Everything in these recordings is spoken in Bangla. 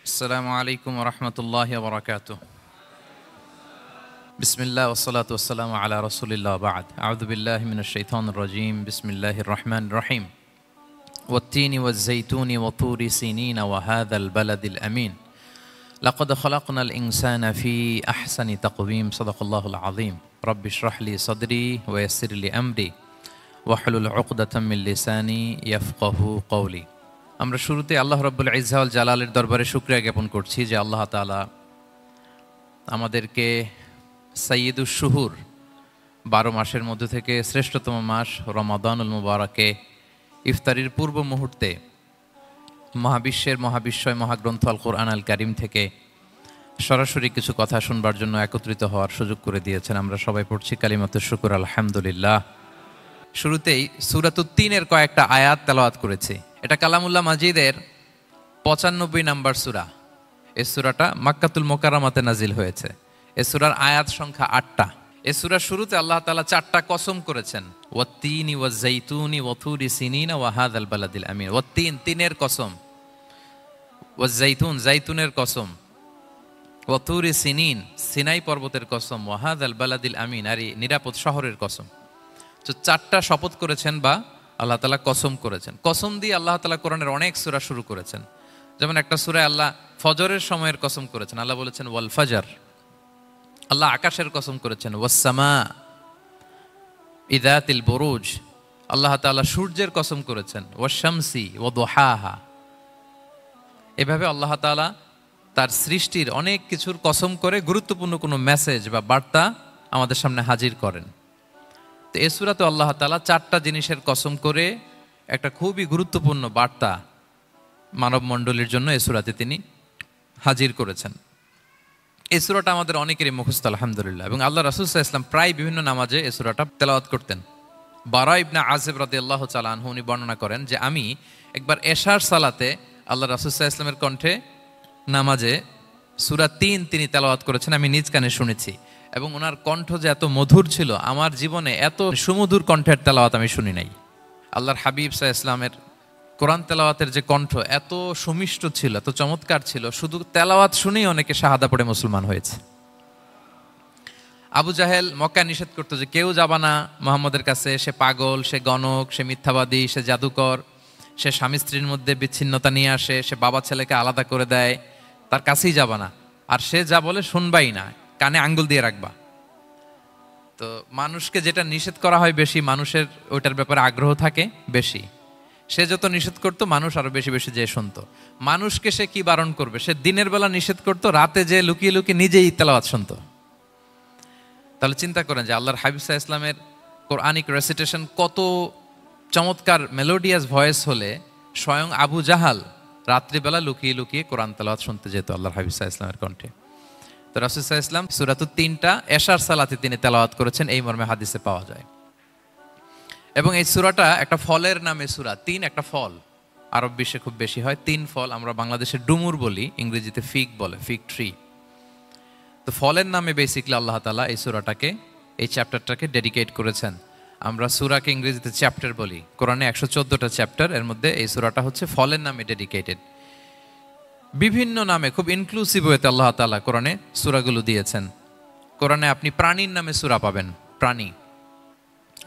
السلام عليكم ورحمة الله وبركاته. بسم الله والصلاة والسلام على رسول الله بعد. أعوذ بالله من الشيطان الرجيم. بسم الله الرحمن الرحيم. والتين والزيتون وطور سينين وهذا البلد الأمين لقد خلقنا الإنسان في أحسن تقويم. صدق الله العظيم. رب اشرح لي صدري ويسر لي أمري واحلل عقدة من لساني يفقه قولي. আমরা শুরুতে আল্লাহ রাব্বুল ইজ্জা ওয়াল জালালের দরবারে শুকরিয়া জ্ঞাপন করছি যে আল্লাহ তাআলা আমাদেরকে সাইয়্যিদুশ শুহুর 12 মাসের মধ্যে থেকে শ্রেষ্ঠতম মাস রমাদানুল মুবারাকে ইফতারির পূর্ব মুহূর্তে মহাবিশ্বের মহাবিশ্বয় মহাগ্রন্থ আল কোরআন আল কারীম থেকে সরাসরি কিছু কথা শুনবার জন্য একত্রিত হওয়ার সুযোগ করে দিয়েছেন। আমরা সবাই পড়ছি কালিমাতুশ শুকর আলহামদুলিল্লাহ। শুরুতেই সূরাতুত তিনের কয়েকটা আয়াত তেলাওয়াত করেছি। এটা কালামুল্লাহ মাজিদের 95 নাম্বার সূরা। এই সূরাটা মক্কাতুল মুকাররমাতে নাজিল হয়েছে। এই সূরার আয়াত সংখ্যা 8টা। এই সূরার শুরুতে আল্লাহ তাআলা 4টা কসম করেছেন, ওয়াত-তিনি ওয়াজ-যাইতুনি ওয়া-তুরি সিনিনা ওয়া হাযাল বালাদিল আমিন। ওয়াত-তিন তিনের কসম, ওয়াজ-যাইতুন যাইতুনের কসম, ওয়া-তুরি সিনিন সিনাই পর্বতের কসম, ওয়া হাযাল বালাদিল আমিন আর নিরাপদ শহরের কসম। তো 4টা শপথ করেছেন বা আল্লাহ তাআলা কসম করেছেন। কসম দিয়ে আল্লাহ তাআলা কোরআনের অনেক সূরা শুরু করেছেন। যেমন একটা সূরায় আল্লাহ ফজরের সময়ের কসম করেছেন, আল্লাহ বলেছেন ওয়াল ফাজর। আল্লাহ আকাশের কসম করেছেন ওয়াস সামা ইযাতিল বুরুজ। আল্লাহ তাআলা সূর্যের কসম করেছেন ওয়াশ শামসি ওয়া দুহাহা। এভাবে আল্লাহ তাআলা তার সৃষ্টির অনেক কিছুর কসম করে গুরুত্বপূর্ণ কোনো মেসেজ বা বার্তা আমাদের সামনে হাজির করেন। তো এই সূরাতে আল্লাহ তাআলা 4টা জিনিসের কসম করে একটা খুবই গুরুত্বপূর্ণ বার্তা মানব মণ্ডলীর জন্য এই সূরাতে তিনি হাজির করেছেন। এই সূরাটা আমাদের অনেকেরই মুখস্থ আলহামদুলিল্লাহ, এবং আল্লাহ রাসূল সাল্লাল্লাহু আলাইহি ওয়াসাল্লাম প্রায় বিভিন্ন নামাজে এই সূরাটা তেলাওয়াত করতেন। বারা ইবনে আযিব রাদিয়াল্লাহু তাআলা আনহু উনি বর্ণনা করেন যে আমি একবার এশার সালাতে আল্লাহ রাসূল সাল্লাল্লাহু আলাইহি ওয়াসাল্লামের কণ্ঠে নামাজে সূরা 3 তিনি তেলাওয়াত করেছেন, আমি নিজ কানে শুনেছি। এবং ওনার কণ্ঠ যে এত মধুর ছিল, আমার জীবনে এত সুমধুর কণ্ঠের তেলাওয়াত আমি শুনি নাই। আল্লাহর হাবিব সাল্লাল্লাহু আলাইহি ওয়াসাল্লামের কোরআন তেলাওয়াতের যে কণ্ঠ এত সুমিষ্ট ছিল, এত চমৎকার ছিল, শুধু তেলাওয়াত শুনেই অনেকে শাহাদা পড়ে মুসলমান হয়েছে। আবু জাহেল মক্কায় নিষেধ করতো যে কেউ যাবা না মুহাম্মদের কাছে, সে পাগল, সে গণক, সে মিথ্যাবাদী, সে জাদুকর, সে স্বামী স্ত্রীর মধ্যে বিচ্ছিন্নতা নিয়ে আসে, সে বাবা ছেলেকে আলাদা করে দেয়, তার কাছেই যাবা না। আর সে যা বলে শুনবাই না, কানে আঙ্গুল দিয়ে রাখবা। তো মানুষকে যেটা নিষেধ করা হয় বেশি, মানুষের ওইটার ব্যাপারে আগ্রহ থাকে বেশি। সে যত নিষেধ করতো মানুষ আরো বেশি বেশি যে শুনতো। মানুষকে সে কি বারণ করবে, সে দিনের বেলা নিষেধ করতো, রাতে যে লুকিয়ে লুকিয়ে নিজেই তেলাওয়াত শুনতো। তাহলে চিন্তা করেন যে আল্লাহর হাবিব সাল্লাল্লাহু আলাইহি ওয়াসাল্লামের কোরআনিক রেসিটেশন কত চমৎকার মেলোডিয়াস ভয়েস হলে স্বয়ং আবু জাহাল রাত্রিবেলা লুকিয়ে লুকিয়ে কোরআন তেলাওয়াত শুনতে যেত আল্লাহর হাবিব সাল্লাল্লাহু আলাইহি ওয়াসাল্লামের কণ্ঠে। তো রাসূল সাল্লাল্লাহু আলাইহি ওয়াসাল্লাম সূরাতুত 3টা এশার সালাতে তিনি তেলাওয়াত করেছেন, এই মর্মে হাদিসে পাওয়া যায়। এবং এই সূরাটা একটা ফলের নামে সূরা। 3 একটা ফল, আরব বিশ্বে খুব বেশি হয় 3 ফল। আমরা বাংলাদেশে ডুমুর বলি, ইংরেজিতে ফিগ বলে, ফিগ ট্রি। তো ফলের নামে বেসিক্যালি আল্লাহ তাআলা এই সূরাটাকে, এই চ্যাপ্টারটাকে ডেডিকেট করেছেন। আমরা সূরাকে ইংরেজিতে চ্যাপ্টার বলি। কোরআনে 114টা চ্যাপ্টার, এর মধ্যে এই সূরাটা হচ্ছে ফলের নামে ডেডিকেটেড। বিভিন্ন নামে খুব ইনক্লুসিভ ওয়েতে আল্লাহ তাআলা কোরআনে সূরাগুলো দিয়েছেন। কোরআনে আপনি প্রাণীর নামে সূরা পাবেন, প্রাণী।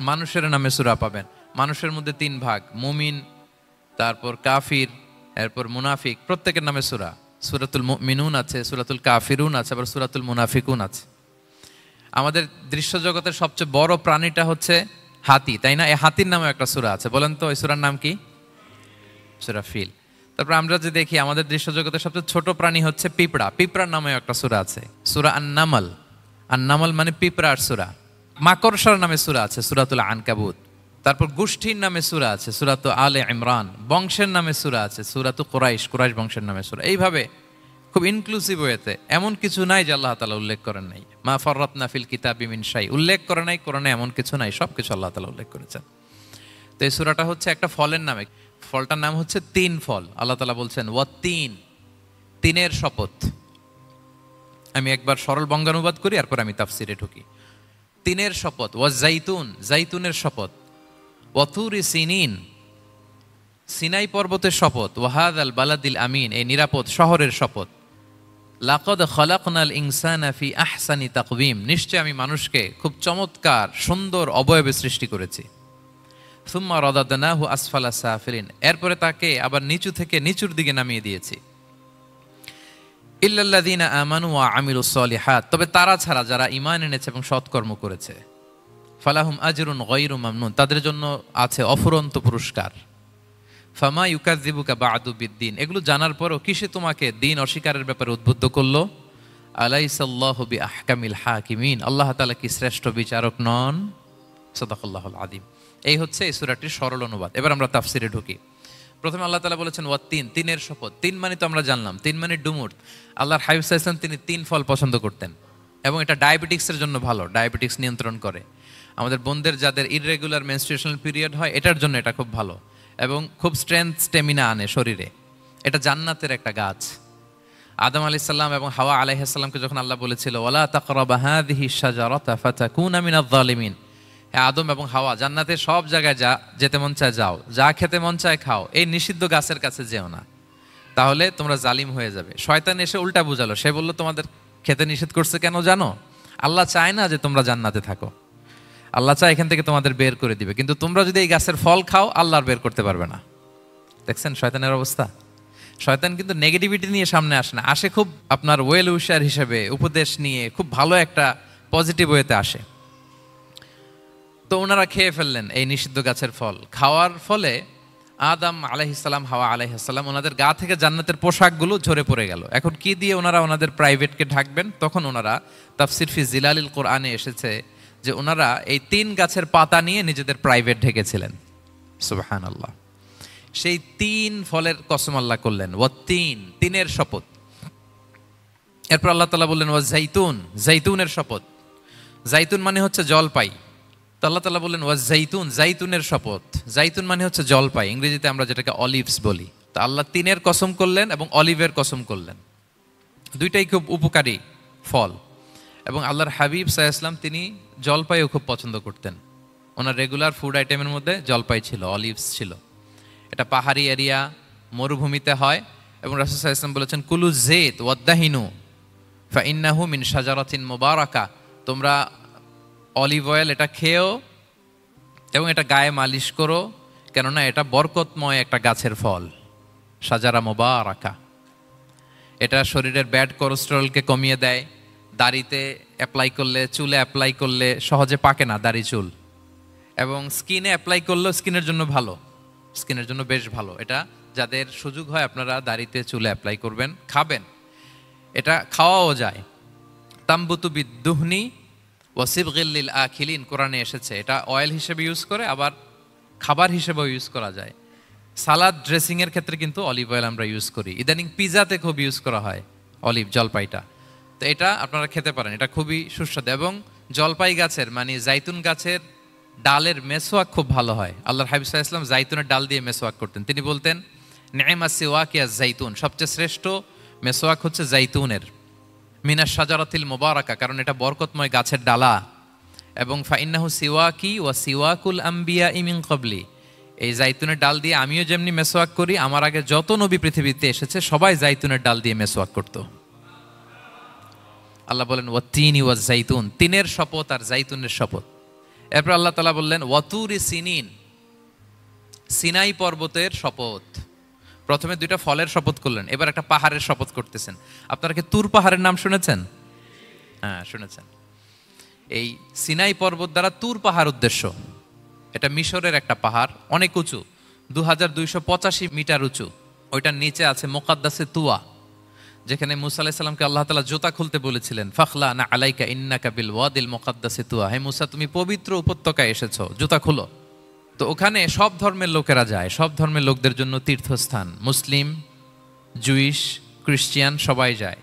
মানুষের নামে সূরা পাবেন। মানুষের মধ্যে 3 ভাগ, মুমিন, তারপর কাফির, এরপর মুনাফিক। প্রত্যেকের নামে সূরা। সূরাতুল মুমিনুন আছে, সূরাতুল কাফিরুন আছে, আবার সূরাতুল মুনাফিকুন আছে। আমাদের দৃশ্য জগতের সবচেয়ে বড় প্রাণীটা হচ্ছে হাতি, তাই না? এই হাতির নামে একটা সূরা আছে। বলেন তো এই সূরার নাম কি? সূরা ফিল। তারপর আমরা যে দেখি আমাদের দৃশ্য জগতের সবচেয়ে ছোট প্রাণী হচ্ছে পিঁপড়া। পিঁপড়ার নামে একটা সূরা আছে, সূরা আন-নামল। আন-নামল মানে পিঁপড়ার সূরা। মাকড়সার নামে সূরা আছে, সূরাতুল আনকাবুত। তারপর গোষ্ঠীর নামে সূরা আছে, সূরাতুল আলে ইমরান। বংশের নামে সূরা আছে, সূরাতুল কুরাইশ, কুরাইশ বংশের নামে সূরা। এইভাবে খুব ইনক্লুসিভ ওয়েতে এমন কিছু নাই যে আল্লাহ তাআলা উল্লেখ করেন নাই। মা ফাররাতনা ফিল কিতাবি মিন শাই, উল্লেখ করে নাই কোরআনে এমন কিছু নাই, সবকিছু আল্লাহ তাআলা উল্লেখ করেছেন। তো এই সূরাটা হচ্ছে একটা ফলের নামে। ফলটার নাম হচ্ছে 3 ফল। আল্লাহ তাআলা বলছেন ওয়াত-তিন, তিনের শপথ। আমি একবার সরল বঙ্গানুবাদ করি, এরপর আমি তাফসিরে ঢুকি। 3-এর শপথ, ওয়াজ-যাইতুন, যাইতুনের শপথ, ওয়াতুরি সিনিন, সিনাই পর্বতের শপথ, ওয়াহাদাল বালাদিল আমিন, এই নিরাপদ শহরের শপথ। লাকদ খলাকনাল ইনসানা ফি আহসানি তাকওয়িম, নিশ্চয় আমি মানুষকে খুব চমৎকার সুন্দর অবয়বে সৃষ্টি করেছি। সুম্মা রাদাদনাহু আসফালা সাফিলিন, এরপরে তাকে আবার নিচু থেকে নিচুর দিকে নামিয়ে দিয়েছি। ইল্লাল্লাযীনা আমানু ওয়া আমিলুস সলিহাত, তবে তারা ছাড়া যারা ঈমান এনেছে এবং সৎকর্ম করেছে। ফালাহুম আজরুন গায়রু মামনুন, তাদের জন্য আছে অফুরন্ত পুরস্কার। ফামা ইউকাযযিবুকা বা'দু বিদ্দিন, এগুলো জানার পরও কিসে তোমাকে দিন অস্বীকারের ব্যাপারে উদ্বুদ্ধ করলো? আলাইসাল্লাহু বিআহকামিল হাকিমিন, আল্লাহ তাআলা কি শ্রেষ্ঠ বিচারক নন? সাদাকাল্লাহুল আযীম। এই হচ্ছে এই সূরাটির সরল অনুবাদ। এবার আমরা তাফসিরে ঢুকি। প্রথমে আল্লাহ তাআলা বলেছেন ওয়াত্তিন, তিনের শপথ। তিন মানে তো আমরা জানলাম, তিন মানে ডুমুর। আল্লাহর হাবিব সাল্লাল্লাহু আলাইহি ওয়াসাল্লাম তিনি তিন ফল পছন্দ করতেন এবং এটা ডায়াবেটিক্সের জন্য ভালো, ডায়াবেটিক্স নিয়ন্ত্রণ করে। আমাদের বোনদের যাদের ইররেগুলার মেনস্ট্রুয়েশনাল পিরিয়ড হয়, এটার জন্য এটা খুব ভালো এবং খুব স্ট্রেংথ স্টেমিনা আনে শরীরে। এটা জান্নাতের একটা গাছ। আদম আলাইহিস সালাম এবং হাওয়া আলাইহিস সালামকে যখন আল্লাহ বলেছিল ওয়ালা তাকরাবা হাযিহিশ শাজারাতা ফাতাকুনা মিনায যালিমিন, হে আদম এবং হাওয়া, জান্নাতের সব জায়গায় যা যেতে মন চায় যাও, যা খেতে মন চায় খাও, এই নিষিদ্ধ গাছের কাছে যেও না, তাহলে তোমরা জালিম হয়ে যাবে। শয়তান এসে উল্টা বুঝালো, সে বলল তোমাদের খেতে নিষেধ করছে কেন জানো? আল্লাহ চায় না যে তোমরা জান্নাতে থাকো, আল্লাহ চায় এখান থেকে তোমাদের বের করে দিবে, কিন্তু তোমরা যদি এই গাছের ফল খাও আল্লাহ আর বের করতে পারবে না। দেখছেন শয়তানের অবস্থা? শয়তান কিন্তু নেগেটিভিটি নিয়ে সামনে আসে না, আসে খুব আপনার ওয়েল উইশার হিসেবে, উপদেশ নিয়ে খুব ভালো একটা পজিটিভ ওয়েতে আসে। তো ওনারা খেয়ে ফেললেন এই নিষিদ্ধ গাছের ফল। খাওয়ার ফলে আদম আলাইহিস সালাম, হাওয়া আলাইহিস সালাম, ওনাদের গা থেকে জান্নাতের পোশাকগুলো ঝরে পড়ে গেল। এখন কি দিয়ে ওনারা ওনাদের প্রাইভেটকে ঢাকবেন? তখন ওনারা তাফসির ফি জিলালিল কোরআনে এসেছে যে ওনারা এই তিন গাছের পাতা নিয়ে নিজেদের প্রাইভেট ঢেকেছিলেন। সুবহানাল্লাহ। সেই তিন ফলের কসম আল্লাহ করলেন, ওয়াত্তিন, তিনের শপথ। এরপর আল্লাহ তাআলা বললেন ওয়া জাইতুন, জাইতুনের শপথ। জাইতুন মানে হচ্ছে জলপাই। তো আল্লাহ তাআলা বললেন ওয়া জাইতুন, জাইতুনের শপথ। জাইতুন মানে হচ্ছে জলপাই, ইংরেজিতে আমরা যেটাকে অলিভস বলি। তো আল্লাহ তিনের কসম করলেন এবং অলিভের কসম করলেন। দুইটাই খুব উপকারী ফল এবং আল্লাহর হাবিব সাল্লাল্লাহু আলাইহি ওয়াসাল্লাম তিনি জলপাইও খুব পছন্দ করতেন। ওনার রেগুলার ফুড আইটেমের মধ্যে জলপাই ছিল, অলিভস ছিল। এটা পাহাড়ি এরিয়া, মরুভূমিতে হয় এবং রাসূল সাল্লাল্লাহু আলাইহি ওয়াসাল্লাম বলেছেন কুলু যাইত ওয়াদ্দাহিনু ফাইন্নাহু মিন শাজারাতিন মুবারাকা, তোমরা অলিভ অয়েল এটা খেও এবং এটা গায়ে মালিশ করো, কেননা এটা বরকতময় একটা গাছের ফল, শাজারা মুবারাকা। এটা শরীরের ব্যাড কোলেস্টেরলকে কমিয়ে দেয়। দাড়িতে অ্যাপ্লাই করলে, চুলে অ্যাপ্লাই করলে সহজে পাকে না দাড়ি চুল, এবং স্কিনে অ্যাপ্লাই করলেও স্কিনের জন্য ভালো, স্কিনের জন্য বেশ ভালো। এটা যাদের সুযোগ হয় আপনারা দাড়িতে চুলে অ্যাপ্লাই করবেন, খাবেন। এটা খাওয়াও যায়। তাম্বুতু বিদ্দুহনি ওয়াসিবগিল লিল আখিলিন, কোরআনে এসেছে। এটা অয়েল হিসেবে ইউজ করে, আবার খাবার হিসেবেও ইউজ করা যায়। সালাদ ড্রেসিংয়ের ক্ষেত্রে কিন্তু অলিভ অয়েল আমরা ইউজ করি। ইদানিং পিজাতে খুব ইউজ করা হয় অলিভ, জলপাইটা। তো এটা আপনারা খেতে পারেন, এটা খুবই সুস্বাদু। এবং জলপাই গাছের মানে জাইতুন গাছের ডালের মেসওয়াক খুব ভালো হয়। আল্লাহর হাবিব সাল্লাল্লাহু আলাইহি ওয়াসাল্লাম জাইতুনের ডাল দিয়ে মেসওয়াক করতেন। তিনি বলতেন নি'মাস সিওয়াকিয়া জাইতুন, সবচেয়ে শ্রেষ্ঠ মেসওয়াক হচ্ছে জাইতুনের। মিনাশ শাজারাতিল মুবারাকা, কারণ এটা বরকতময় গাছের ডালা। এবং ফাইন্নাহু সিওয়াকি ওয়া সিওয়াকুল আম্বিয়া মিন ক্বাবলি, এই জাইতুনের ডাল দিয়ে আমিও যেমনি মেসওয়াক করি, আমার আগে যত নবী পৃথিবীতে এসেছে সবাই জাইতুনের ডাল দিয়ে মেসওয়াক করত। আল্লাহ বলেন ওয়াত্তিনি ওয়াজ জাইতুন, তিনের শপথ আর জাইতুনের শপথ। এরপর আল্লাহ তাআলা বললেন ওয়াতুরি সিনিন, সিনাই পর্বতের শপথ। প্রথমে দুইটা ফলের শপথ করলেন, এবার একটা পাহাড়ের শপথ করতেছেন। আপনারা কি তুর পাহাড়ের নাম শুনেছেন? হ্যাঁ শুনেছেন। এই সিনাই পর্বত দ্বারা তুর পাহাড় উদ্দেশ্য। এটা মিশরের একটা পাহাড়, অনেক উঁচু, 2285 মিটার উঁচু। ওইটার নিচে আছে মুকাদ্দাসে তুয়া, যেখানে মুসা আলাইহিস সালামকে আল্লাহ তাআলা জুতা খুলতে বলেছিলেন, ফাখলা না আলাইকা ইন্নাকা বিল ওয়াদিল মুকাদ্দাসে তুয়া, হে মুসা তুমি পবিত্র উপত্যকায় এসেছো, জুতা খুলো। তো ওখানে সব ধর্মের লোকেরা যায়, সব ধর্মের লোকদের জন্য তীর্থস্থান। মুসলিম, জুইশ, খ্রিস্টিয়ান সবাই যায়।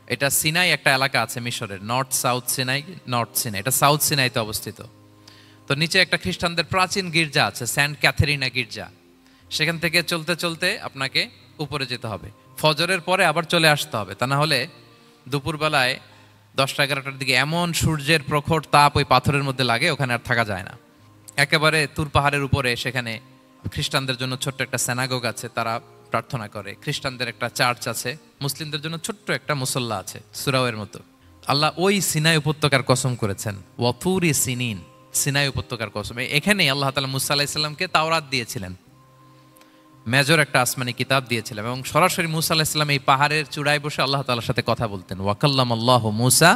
এটা সিনাই একটা এলাকা আছে মিশরের, north south Sinai, north Sinai, এটা সাউথ সিনাইতে অবস্থিত। তো নিচে একটা খ্রিস্টানদের প্রাচীন গির্জা আছে, সেন্ট ক্যাথেরিনা গির্জা। সেখান থেকে চলতে চলতে আপনাকে উপরে যেতে হবে, ফজরের পরে আবার চলে আসতে হবে, তা না হলে দুপুরবেলায় 10টা-11টার দিকে এমন সূর্যের প্রখর তাপ ওই পাথরের মধ্যে লাগে, ওখানে আর থাকা যায় না। একেবারে তুর পাহাড়ের উপরে সেখানে খ্রিস্টানদের জন্য ছোট্ট একটা স্যানাগোগ আছে, তারা প্রার্থনা করে। খ্রিস্টানদের একটা চার্চ আছে, মুসলিমদের জন্য ছোট্ট একটা মুসল্লা আছে সুরাওয়ের মতো। আল্লাহ ওই সিনাই উপত্যকার কসম করেছেন, ওয়াতুরি সিনিন, সিনাই উপত্যকার কসম। এখানেই আল্লাহ তাআলা মুসা আলাইহিস সালামকে তাওরাত দিয়েছিলেন, মেজর একটা আসমানি কিতাব দিয়েছিলেন, এবং সরাসরি মুসা আলাইহিস সালাম এই পাহাড়ের চূড়ায় বসে আল্লাহ তাআলার সাথে কথা বলতেন। ওয়াকাল্লামাল্লাহু মুসা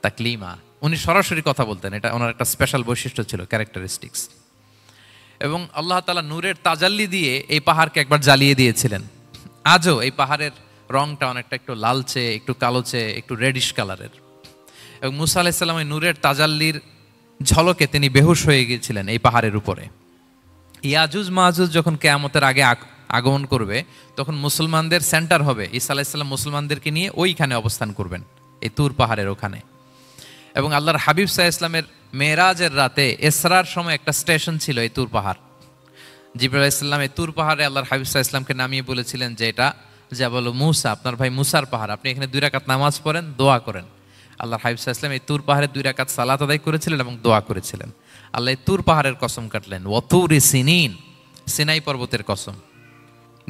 তাকলিমা, উনি সরাসরি কথা বলতেন, এটা ওনার একটা স্পেশাল বৈশিষ্ট্য ছিল, ক্যারেক্টারিস্টিক্স। এবং আল্লাহ তাআলা নূরের তাজাল্লি দিয়ে এই পাহাড়কে একবার জ্বালিয়ে দিয়েছিলেন। আজও এই পাহাড়ের রংটা অনেকটা একটু লালচে, একটু কালোচে, একটু রেডিশ কালারের। এবং মুসা আলাইহিস সালাম এই নূরের তাজাল্লির ঝলকে তিনি বেহুশ হয়ে গিয়েছিলেন এই পাহাড়ের উপরে। ইয়াজুজ মাহাজুজ যখন কিয়ামতের আগে আগমন করবে, তখন মুসলমানদের সেন্টার হবে। ঈসা আলাইহিস সালাম মুসলমানদেরকে নিয়ে ওইখানে অবস্থান করবেন, এই তুর পাহাড়ের ওখানে। এবং আল্লাহর হাবিব সাল্লাল্লাহু আলাইহি ওয়াসাল্লামের মেরাজের রাতে ইসরার সময় একটা স্টেশন ছিল এই তুর পাহাড়। জিবরাইল আলাইহিস সালাম এই তুর পাহাড়ে আল্লাহর হাবিব সাল্লাল্লাহু আলাইহি ওয়াসাল্লামকে নামিয়ে বলেছিলেন যে এটা জাবাল মুসা, আপনার ভাই মুসার পাহাড়, আপনি এখানে 2 রাকাত নামাজ পড়েন, দোয়া করেন। আল্লাহর হাবিব সাল্লাল্লাহু আলাইহি ওয়াসাল্লাম এই তুর পাহাড়ে 2 রাকাত সালাত আদায় করেছিলেন এবং দোয়া করেছিলেন। আল্লাহ এই তুর পাহাড়ের কসম কাটলেন, ওয়াতুরি সিনিন, সিনাই পর্বতের কসম,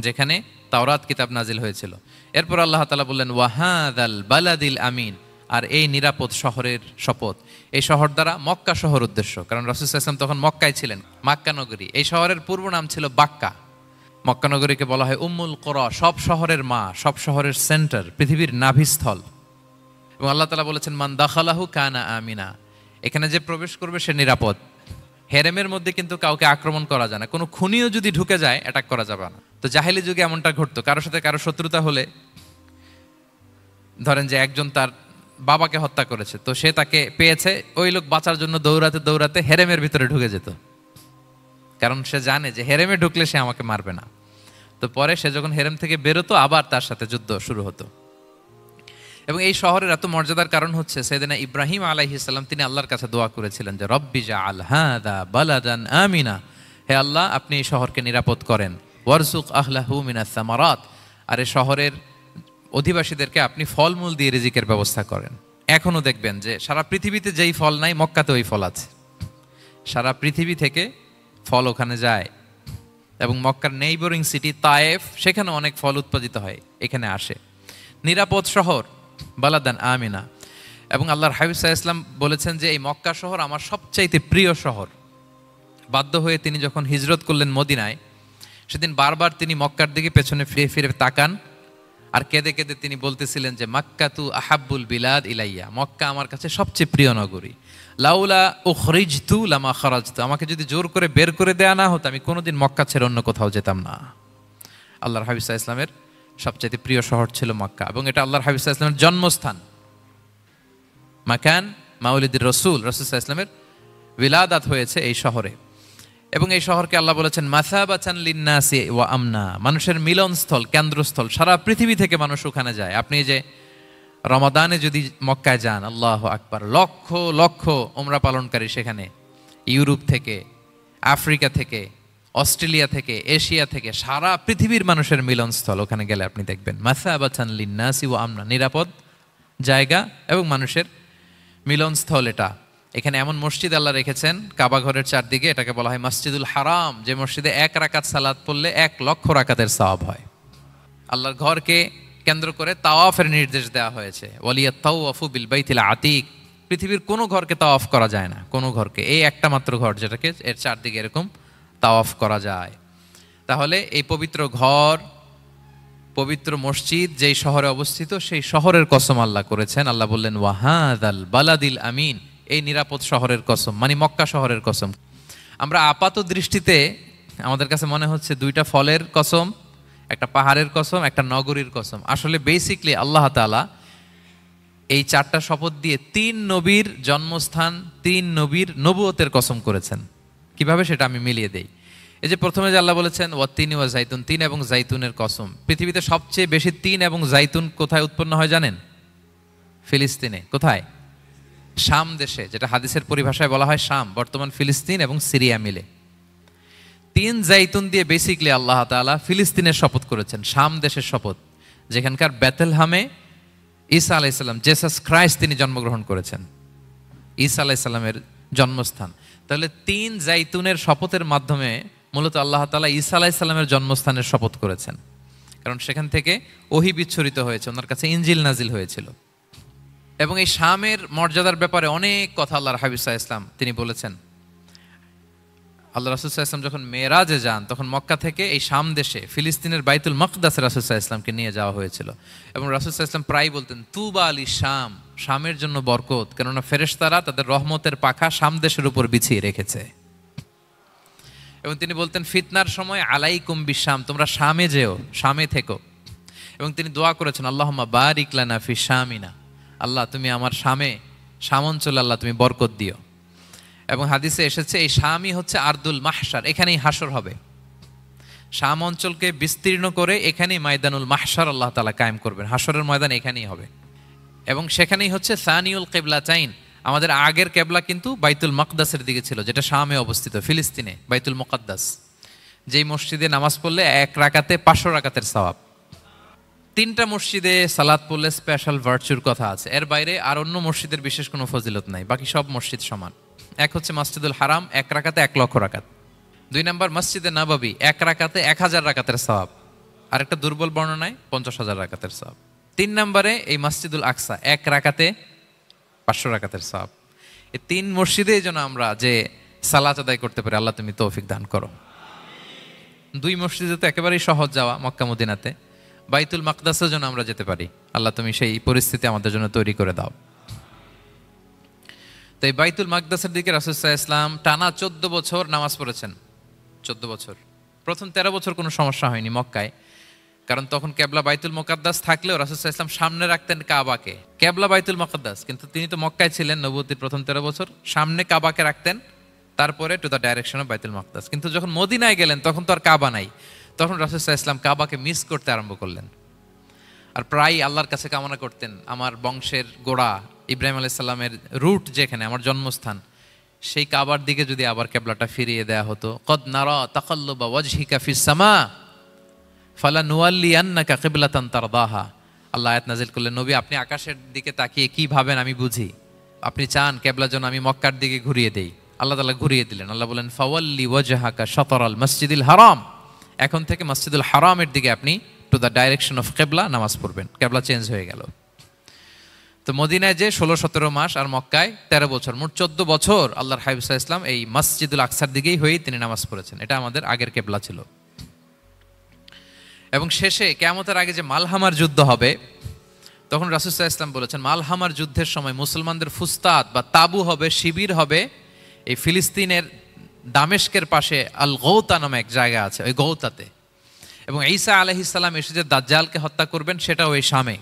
যেখানে তাওরাত কিতাব নাজিল হয়েছিল। এরপর আল্লাহ তাআলা বললেন ওয়াহাদাল বালাদিল আমিন, আর এই নিরাপদ শহরের শপথ। এই শহর দ্বারা মক্কা শহর উদ্দেশ্য, কারণ রাসূল সাল্লাল্লাহু আলাইহি ওয়াসাল্লাম তখন মক্কায় ছিলেন, মক্কা নগরী। এই শহরের পূর্ব নাম ছিল বাক্কা। মক্কা নগরীকে বলা হয় উম্মুল কুরা, সব শহরের মা, সব শহরের সেন্টার, পৃথিবীর নাভিস্থল। এবং আল্লাহ তাআলা বলেছেন মান দাখালাহু কানা আমিনা, এখানে যে প্রবেশ করবে সে নিরাপদ। হেরেমের মধ্যে কিন্তু কাউকে আক্রমণ করা যায় না, কোনো খুনিও যদি ঢুকে যায় অ্যাটাক করা যাবে না। তো জাহেলি যুগে এমনটা ঘটতো, কারোর সাথে কারো শত্রুতা হলে, ধরেন যে একজন তার বাবাকে হত্যা করেছে, তো সে তাকে পেয়েছে, ওই লোক বাঁচার জন্য দৌড়াতে দৌড়াতে হেরেমের ভিতরে ঢুকে যেত, কারণ সে জানে যে হেরেমে ঢুকলে সে আমাকে মারবে না। তো পরে সে যখন হেরেম থেকে বেরোতো, আবার তার সাথে যুদ্ধ শুরু হতো। এবং এই শহরের এত মর্যাদার কারণ হচ্ছে সাইয়েদনা ইব্রাহিম আলাইহিস সালাম তিনি আল্লাহর কাছে দোয়া করেছিলেন যে রব্বি জাআল হাযা বালাদান আমিনা, হে আল্লাহ আপনি এই শহরকে নিরাপদ করেন, ওয়ারযুক আহলাহু মিনাস সামারাত, আর এই শহরের অধিবাসীদেরকে আপনি ফলমূল দিয়ে রিজিকের ব্যবস্থা করেন। এখনো দেখবেন যে সারা পৃথিবীতে যেই ফল নাই মক্কাতে ওই ফল আছে, সারা পৃথিবী থেকে ফল ওখানে যায়। এবং মক্কার নেইবরিং সিটি তায়েফ, সেখানে অনেক ফল উৎপাদিত হয়, এখানে আসে। নিরাপদ শহর বালাদান আমিনা। এবং আল্লাহর হাবিব সাল্লাল্লাহু আলাইহি ওয়াসাল্লাম বলেছেন যে এই মক্কা শহর আমার সবচাইতে প্রিয় শহর। বাধ্য হয়ে তিনি যখন হিজরত করলেন মদিনায়, সেদিন বারবার তিনি মক্কার দিকে পেছনে ফিরে ফিরে তাকান, আর কেঁদে কেঁদে তিনি বলতেছিলেন যে মাক্কাতু আহাব্বুল বিলাদ ইলাইয়া, মক্কা আমার কাছে সবচেয়ে প্রিয় নগরী। লাউলা উখরিজতু লামা খারাজতু, আমাকে যদি জোর করে বের করে দেয়া না হতো আমি কোনোদিন মক্কা ছেড়ে অন্য কোথাও যেতাম না। আল্লাহর হাবিব সাল্লাল্লাহু আলাইহি ওয়াসাল্লামের সবচেয়ে প্রিয় শহর ছিল মক্কা, এবং এটা আল্লাহর হাবিব সাল্লাল্লাহু আলাইহি ওয়াসাল্লামের জন্মস্থান, মাকান মাউলিদির রাসূল, রাসূল সাল্লাল্লাহু আলাইহি ওয়াসাল্লামের বিলাদাত হয়েছে এই শহরে। এবং এই শহরকে আল্লাহ বলেছেন মাসাবাতান লিন্নাসি ওয়া আমনা, মানুষের মিলনস্থল, কেন্দ্রস্থল, সারা পৃথিবী থেকে মানুষ ওখানে যায়। আপনি যে রমাদানে যদি মক্কায় যান, আল্লাহু আকবার, লক্ষ লক্ষ উমরা পালনকারী সেখানে, ইউরোপ থেকে, আফ্রিকা থেকে, অস্ট্রেলিয়া থেকে, এশিয়া থেকে, সারা পৃথিবীর মানুষের মিলনস্থল। ওখানে গেলে আপনি দেখবেন মাসাবাতান লিন্নাসি ওয়া আমনা, নিরাপদ জায়গা এবং মানুষের মিলনস্থল এটা। এখানে এমন মসজিদ আল্লাহ রেখেছেন কাবা ঘরের চারদিকে, এটাকে বলা হয় মসজিদুল হারাম, যে মসজিদে 1 রাকাত সালাত পড়লে 1 লক্ষ রাকাতের সওয়াব হয়। আল্লাহর ঘরকে কেন্দ্র করে তাওয়াফের নির্দেশ দেওয়া হয়েছে, ওয়ালিয়াত তাওয়াফু বিল বাইতিল আতিক, পৃথিবীর কোনো ঘরকে তাওয়াফ করা যায় না, কোনো ঘরকে, এই একটা মাত্র ঘর যেটাকে এর চারদিকে এরকম তাওয়াফ করা যায়। তাহলে এই পবিত্র ঘর, পবিত্র মসজিদ যেই শহরে অবস্থিত, সেই শহরের কসম আল্লাহ করেছেন। আল্লাহ বললেন ওয়াহাদাল বালাদিল আমিন, এই নিরাপদ শহরের কসম, মানে মক্কা শহরের কসম। আমরা আপাত দৃষ্টিতে আমাদের কাছে মনে হচ্ছে 2টা ফলের কসম, একটা পাহাড়ের কসম, একটা নগরীর কসম। আসলে বেসিকলি আল্লাহ তাআলা এই 4টা শপথ দিয়ে 3 নবীর জন্মস্থান, 3 নবীর নবুয়তের কসম করেছেন। কিভাবে সেটা আমি মিলিয়ে দেই। এই যে প্রথমে যে আল্লাহ বলেছেন ওয়াত্তিনি ওয়া জাইতুন, 3 এবং জাইতুনের কসম। পৃথিবীতে সবচেয়ে বেশি 3 এবং জাইতুন কোথায় উৎপন্ন হয় জানেন? ফিলিস্তিনে। কোথায়? শাম দেশে, যেটা হাদিসের পরিভাষায় বলা হয় শাম, বর্তমান ফিলিস্তিন এবং সিরিয়া মিলে। 3 জাইতুন দিয়ে বেসিকলি আল্লাহ তাআলা ফিলিস্তিনের শপথ করেছেন, শাম দেশের শপথ, যেখানকার বেথলহামে ঈসা আলাইহিস সালাম, জেসাস ক্রাইস্ট, তিনি জন্মগ্রহণ করেছেন, ঈসা আলাইহিস সালামের জন্মস্থান। তাহলে 3 জাইতুনের শপথের মাধ্যমে মূলত আল্লাহ তাআলা ঈসা আলাইহিস সালামের জন্মস্থানের শপথ করেছেন, কারণ সেখান থেকে ওহী বিচ্ছুরিত হয়েছে, ওনার কাছে ইনজিল নাজিল হয়েছিল। এবং এই শামের মর্যাদার ব্যাপারে অনেক কথা আল্লাহর হাবিব সাল্লাল্লাহু আলাইহি ওয়াসাল্লাম তিনি বলেছেন। আল্লাহ রাসূল সাল্লাল্লাহু আলাইহি ওয়াসাল্লাম যখন মেরাজে যান, তখন মক্কা থেকে এই শাম দেশে ফিলিস্তিনের বাইতুল মাকদাসে রাসূল সাল্লাল্লাহু আলাইহি ওয়াসাল্লামকে নিয়ে যাওয়া হয়েছিল। এবং রাসূল সাল্লাল্লাহু আলাইহি ওয়াসাল্লাম প্রায় বলতেন, তুবা আলি শাম, শামের জন্য বরকত, কেননা ফেরেশতারা তাদের রহমতের পাখা শাম দেশের উপর বিছিয়ে রেখেছে। এবং তিনি বলতেন, ফিতনার সময় আলাইকুম বিশাম, তোমরা শামে যেও, শামে থেকো। এবং তিনি দোয়া করেছেন, আল্লাহুম্মা বারিক লানা ফি শামিনা, আল্লাহ তুমি আমার শাম অঞ্চলে আল্লাহ তুমি বরকত দিও। এবং হাদিসে এসেছে এই শামই হচ্ছে আরদুল মাহশার, এখানেই হাসর হবে। শাম অঞ্চলকে বিস্তীর্ণ করে এখানেই ময়দানুল মাহশার আল্লাহ তাআলা কায়েম করবেন, হাসরের ময়দান এখানেই হবে। এবং সেখানেই হচ্ছে সানিউল কিবলাতাইন, আমাদের আগের কেবলা কিন্তু বাইতুল মাকদাসের দিকে ছিল, যেটা শামে অবস্থিত, ফিলিস্তিনে বাইতুল মুকাদ্দাস, যেই মসজিদে নামাজ পড়লে 1 রাকাতে 500 রাকাতের সওয়াব। 3টা মসজিদে সালাত পড়লে স্পেশাল ভার্চুর কথা আছে, এর বাইরে আর অন্য মসজিদের বিশেষ কোনো ফজিলত নাই, বাকি সব মসজিদ সমান। এক হচ্ছে মসজিদুল হারাম, 1 রাকাতে 1 লক্ষ রাকাত। 2 নম্বর মসজিদে নববী, 1 রাকাতে 1000 রাকাতের সওয়াব। আর একটা দুর্বল বর্ণনায় 50,000 রাকাতের সওয়াব। 3 নম্বরে এই মসজিদুল আকসা, 1 রাকাতে 500 রাকাতের সওয়াব। এই 3 মসজিদেই যেন আমরা যে সালাত আদায় করতে পারি, আল্লাহ তুমি তৌফিক দান করো। 2 মসজিদে তো একেবারেই সহজ যাওয়া, মক্কা মদিনাতে। বাইতুল মাকদাসের জন্য আমরা যেতে পারি, আল্লাহ তুমি সেই পরিস্থিতি আমাদের জন্য তৈরি করে দাও। তো এই বাইতুল মাকদাসের দিকে রাসূল সাল্লাল্লাহু আলাইহি ওয়াসাল্লাম টানা 14 বছর নামাজ পড়েছেন। 14 বছর। প্রথম 13 বছর কোনো সমস্যা হয়নি মক্কায়, কারণ তখন কেবলা বাইতুল মুকাদ্দাস থাকলেও রাসূল সাল্লাল্লাহু আলাইহি ওয়াসাল্লাম সামনে রাখতেন কাবাকে। কেবলা বাইতুল মুকাদ্দাস, কিন্তু তিনি তো মক্কায় ছিলেন নবুয়তির প্রথম 13 বছর, সামনে কাবাকে রাখতেন, তারপরে টু দ্য ডাইরেকশন অফ বাইতুল মুকাদ্দাস। কিন্তু যখন মদিনায় গেলেন তখন তো আর কাবা নাই, তখন রাসূল সাল্লাল্লাহু আলাইহি ওয়াসাল্লাম কাবাকে মিস করতে আরম্ভ করলেন। আর প্রায় আল্লাহর কাছে কামনা করতেন, আমার বংশের গোড়া ইব্রাহিম আলাইহিস সালামের রুট যেখানে, আমার জন্মস্থান, সেই কাবার দিকে যদি আবার কেবলাটা ফিরিয়ে দেয়া হতো। কদ নারা তাকাল্লুবা ওয়াজহিকা ফিস সামা ফালানুওয়াল্লিয়ান্নাকা কিবলাতান তারদাহা। আল্লাহ আয়াত নাযিল করলেন, নবী আপনি আকাশের দিকে তাকিয়ে কি ভাবেন আমি বুঝি, আপনি চান কেবলা যেন আমি মক্কার দিকে ঘুরিয়ে দেই। আল্লাহ তাআলা ঘুরিয়ে দিলেন। আল্লাহ বলেন, ফাওয়াল্লি ওয়াজহাকা শাতরাল মসজিদিল হারাম, এখন থেকে মসজিদুল হারামের দিকে আপনি টু দ্য ডাইরেকশন অফ কেবলা নামাজ পড়বেন। কেবলা চেঞ্জ হয়ে গেল। তো মদিনায় যে 16-17 মাস, আর মক্কায় 13 বছর, মোট 14 বছর আল্লাহর হাবিব সাল্লাল্লাহু আলাইহি ওয়াসাল্লাম এই মসজিদুল আকসার দিকেই হয়েই তিনি নামাজ পড়েছেন। এটা আমাদের আগের কেবলা ছিল। এবং শেষে কিয়ামতের আগে যে মালহামার যুদ্ধ হবে, তখন রাসূল সাল্লাল্লাহু আলাইহি ওয়াসাল্লাম বলেছেন, মালহামার যুদ্ধের সময় মুসলমানদের ফুস্তাদ বা তাবু হবে, শিবির হবে এই ফিলিস্তিনের দামেস্কের পাশে আল গৌতা নামে এক জায়গা আছে, ওই গৌতাতে। এবং ঈসা আলাইহিস সালাম এসে যে দাজ্জালকে হত্যা করবেন, সেটাও ওই শামে।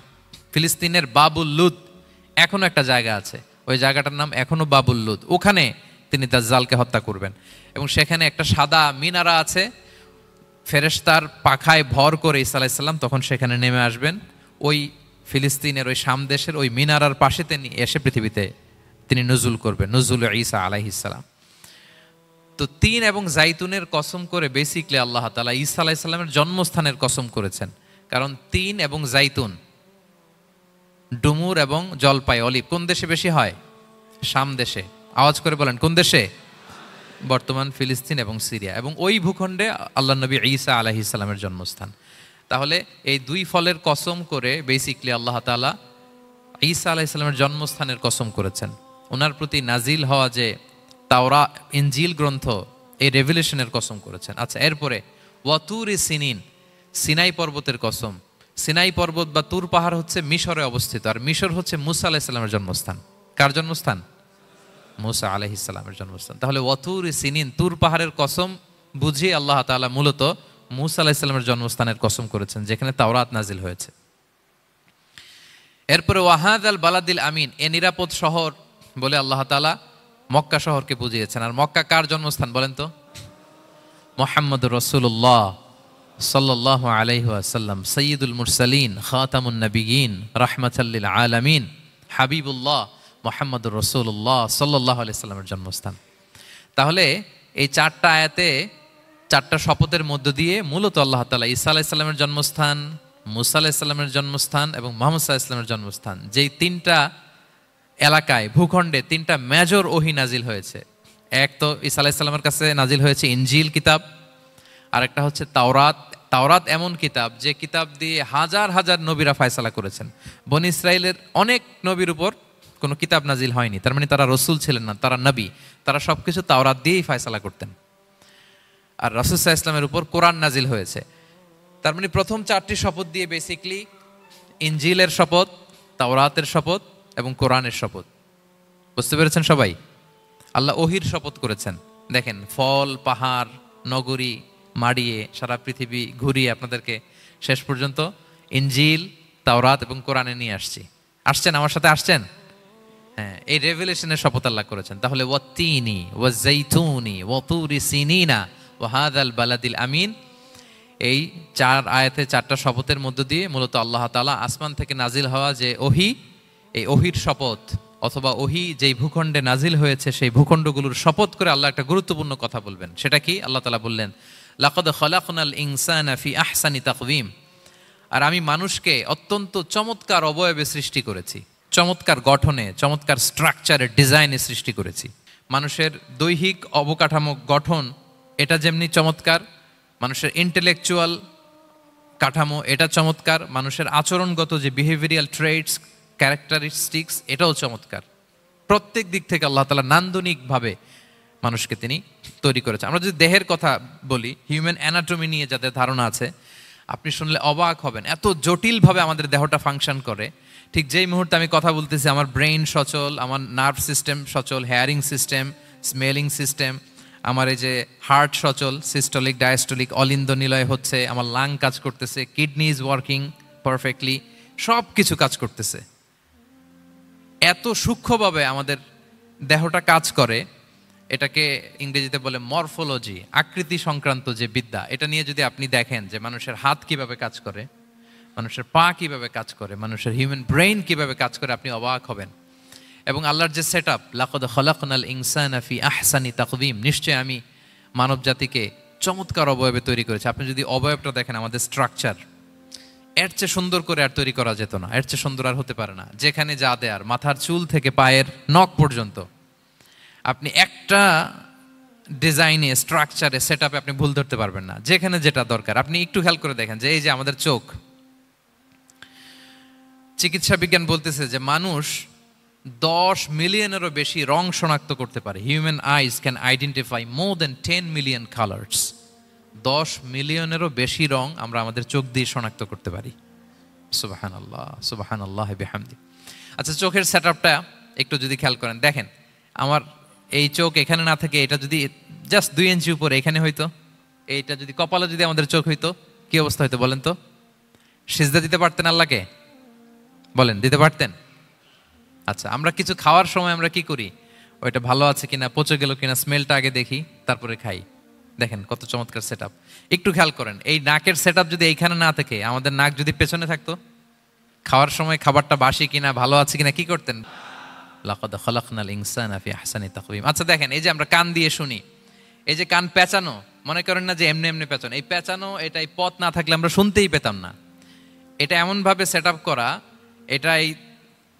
ফিলিস্তিনের বাবুল লুদ এখনো একটা জায়গা আছে, ওই জায়গাটার নাম এখনো বাবুল লুদ, ওখানে তিনি দাজ্জালকে হত্যা করবেন। এবং সেখানে একটা সাদা মিনারা আছে, ফেরেশতার পাখায় ভর করে ঈসা আলাইহিস সালাম তখন সেখানে নেমে আসবেন। ওই ফিলিস্তিনের ওই শাম দেশের ওই মিনারার পাশে তিনি এসে পৃথিবীতে তিনি নুজুল করবেন, নুজুল ঈসা আলাইহিস সালাম। তো 3 এবং জাইতুনের কসম করে বেসিকলি আল্লাহ তাআলা ঈসা আলাইহিস সালামের জন্মস্থানের কসম করেছেন, কারণ 3 এবং জাইতুন, ডুমুর এবং জলপাই, অলিভ কোন দেশে বেশি হয়? শাম দেশে। আওয়াজ করে বলেন কোন দেশে? বর্তমান ফিলিস্তিন এবং সিরিয়া, এবং ওই ভূখণ্ডে আল্লাহ নবী ঈসা আলাইহিস সালামের জন্মস্থান। তাহলে এই 2 ফলের কসম করে বেসিকলি আল্লাহ তাআলা ঈসা আলাইহিস সালামের জন্মস্থানের কসম করেছেন। ওনার প্রতি নাজিল হওয়া যে তাওরাত ইনজিল গ্রন্থ, এই রেভেলেশনের কসম করেছেন। আচ্ছা, এরপরে ওয়াতুরি সিনিন, সিনাই পর্বতের কসম। সিনাই পর্বত বা তুর পাহাড় হচ্ছে মিশরে অবস্থিত, আর মিশর হচ্ছে মুসা আলাইহিস সালামের জন্মস্থান। কার জন্মস্থান? মুসা আলাইহিস সালামের জন্মস্থান। তাহলে ওয়াতুরি সিনিন, তুর পাহাড়ের কসম বুঝিয়ে আল্লাহ তাআলা মূলত মুসা আলাইহিস সালামের জন্মস্থানের কসম করেছেন, যেখানে তাওরাত নাজিল হয়েছে। এরপরে ওয়াহাদাল বালাদিল আমিন, এ নিরাপদ শহর বলে আল্লাহ তাআলা মক্কা শহরকে বুঝিয়েছেন। আর মক্কা কার জন্মস্থান বলেন তো? মুহাম্মদুর রাসূলুল্লাহ সাল্লাল্লাহু আলাইহি ওয়াসাল্লাম, সাইয়্যিদুল মুরসালিন, খাতামুন নবিয়্যিন, রাহমাতাল লিল আলামিন, হাবিবুল্লাহ মুহাম্মদুর রাসূলুল্লাহ সাল্লাল্লাহু আলাইহি ওয়াসাল্লামের জন্মস্থান। তাহলে এই 4টা আয়াতে 4টা শপথের মধ্য দিয়ে মূলত আল্লাহ তাআলা ঈসা আলাইহিস সালামের জন্মস্থান, মুসা আলাইহিস সালামের জন্মস্থান এবং মুহাম্মদ সাল্লাল্লাহু আলাইহি ওয়াসাল্লামের জন্মস্থান, যেই 3টা এলাকায়, ভূখণ্ডে 3টা মেজর ওহী নাজিল হয়েছে। এক তো ঈসা আলাইহিস সালামের কাছে নাজিল হয়েছে ইনজিল কিতাব, আর একটা হচ্ছে তাওরাত। তাওরাত এমন কিতাব যে কিতাব দিয়ে হাজার হাজার নবীরা ফয়সালা করেছেন। বনি ইসরায়েলের অনেক নবীর উপর কোনো কিতাব নাজিল হয়নি, তার মানে তারা রসুল ছিলেন না, তারা নবী। তারা সবকিছু তাওরাত দিয়েই ফয়সালা করতেন। আর রাসূল সাল্লাল্লাহু আলাইহি ওয়াসাল্লামের উপর কোরআন নাজিল হয়েছে। তার মানে প্রথম 4টি শপথ দিয়ে বেসিকলি ইনজিলের শপথ, তাওরাতের শপথ এবং কোরআনের শপথ। বুঝতে পেরেছেন সবাই? আল্লাহ ওহির শপথ করেছেন। দেখেন, ফল, পাহাড়, নগরী মাড়িয়ে সারা পৃথিবী ঘুরিয়ে আপনাদেরকে শেষ পর্যন্ত ইনজিল, তাওরাত এবং কোরআনে নিয়ে আসছেন। আমার সাথে আসছেন? হ্যাঁ, এই রেভেলেশনের শপথ আল্লাহ করেছেন। তাহলে ওয়াত্তিনি ওয়াজাইতুনি ওয়াতুরি সিনিনা ওয়া হাযাল বালাদিল আমিন, এই 4 আয়াতে 4টা শপথের মধ্য দিয়ে মূলত আল্লাহ তাআলা আসমান থেকে নাজিল হওয়া যে ওহী, এই ওহির শপথ অথবা ওহী যেই ভূখণ্ডে নাজিল হয়েছে সেই ভূখণ্ডগুলোর শপথ করে আল্লাহ একটা গুরুত্বপূর্ণ কথা বলবেন। সেটা কি? আল্লাহ তাআলা বললেন, লাকাদ খালাকনাল ইনসানা ফি আহসানি তাকওয়িম, আর আমি মানুষকে অত্যন্ত চমৎকার অবয়বে সৃষ্টি করেছি, চমৎকার গঠনে, চমৎকার স্ট্রাকচারে, ডিজাইনে সৃষ্টি করেছি। মানুষের দৈহিক অবকাঠামো গঠন এটা যেমনি চমৎকার, মানুষের ইন্টেলেকচুয়াল কাঠামো এটা চমৎকার, মানুষের আচরণগত যে বিহেভিয়ারাল ট্রেটস, ক্যারেক্টারিস্টিক্স এটাও চমৎকার। প্রত্যেক দিক থেকে আল্লাহ তাআলা নান্দনিকভাবে মানুষকে তিনি তৈরি করেছেন। আমরা যদি দেহের কথা বলি, হিউম্যান অ্যানাটমি নিয়ে যাদের ধারণা আছে, আপনি শুনলে অবাক হবেন এত জটিলভাবে আমাদের দেহটা ফাংশন করে। ঠিক যেই মুহূর্তে আমি কথা বলতেছি আমার ব্রেইন সচল, আমার নার্ভ সিস্টেম সচল, হেয়ারিং সিস্টেম, স্মেলিং সিস্টেম, আমার এই যে হার্ট সচল, সিস্টোলিক ডায়াস্টোলিক অলিন্দ নিলয় হচ্ছে, আমার লাং কাজ করতেছে, কিডনি ইজ ওয়ার্কিং পারফেক্টলি, সব কিছু কাজ করতেছে। এত সূক্ষ্মভাবে আমাদের দেহটা কাজ করে, এটাকে ইংরেজিতে বলে মরফোলজি, আকৃতি সংক্রান্ত যে বিদ্যা। এটা নিয়ে যদি আপনি দেখেন যে মানুষের হাত কিভাবে কাজ করে, মানুষের পা কিভাবে কাজ করে, মানুষের হিউম্যান ব্রেইন কিভাবে কাজ করে, আপনি অবাক হবেন। এবং আল্লাহর যে সেট আপ, লাকাদ খালাকনাল ইনসানা ফি আহসানি তাকওয়িম, নিশ্চয় আমি মানব জাতিকে চমৎকার অবয়বে তৈরি করেছি। আপনি যদি অবয়বটা দেখেন, আমাদের স্ট্রাকচার এর চেয়ে সুন্দর করে আর তৈরি করা যেত না, এর চেয়ে সুন্দর আর হতে পারে না। যেখানে যা দেয়ার, মাথার চুল থেকে পায়ের নখ পর্যন্ত, আপনি একটা ডিজাইনে, স্ট্রাকচারে, সেট আপে আপনি ভুল ধরতে পারবেন না। যেখানে যেটা দরকার, আপনি একটু খেয়াল করে দেখেন যে এই যে আমাদের চোখ, চিকিৎসা বিজ্ঞান বলতেছে যে মানুষ 10 মিলিয়নেরও বেশি রং শনাক্ত করতে পারে। Human eyes can identify more than 10 million colours. 10 মিলিয়নেরও বেশি রং আমরা আমাদের চোখ দিয়ে শনাক্ত করতে পারি। সুবহানাল্লাহ, সুবহানাল্লাহ বিহামদি। আচ্ছা, চোখের সেট আপটা একটু যদি খেয়াল করেন, দেখেন আমার এই চোখ এখানে না থাকে, এটা যদি জাস্ট 2 ইঞ্চি উপরে এখানে হইতো, এইটা যদি কপালে যদি আমাদের চোখ হইতো, কি অবস্থা হইতো বলেন তো? সিজদা দিতে পারতেন আল্লাহকে? বলেন, দিতে পারতেন? আচ্ছা, আমরা কিছু খাওয়ার সময় আমরা কি করি? ওইটা ভালো আছে কিনা, পচে গেল কিনা, স্মেলটা আগে দেখি, তারপরে খাই। দেখেন কত চমৎকার সেট আপ। একটু খেয়াল করেন, এই নাকের সেট আপ যদি এইখানে না থাকে, আমাদের নাক যদি পেছনে থাকতো, খাওয়ার সময় খাবারটা বাসি কিনা, ভালো আছে কিনা কি করতেন? লাকাদ খালাকনাল ইনসানা ফি আহসানি তাকওয়িম। আচ্ছা দেখেন, এই যে আমরা কান দিয়ে শুনি, এই যে কান পেঁচানো, মনে করেন না যে এমনি এমনি পেঁচানো, এই পেঁচানো, এটাই পথ না থাকলে আমরা শুনতেই পেতাম না। এটা এমনভাবে সেট আপ করা, এটাই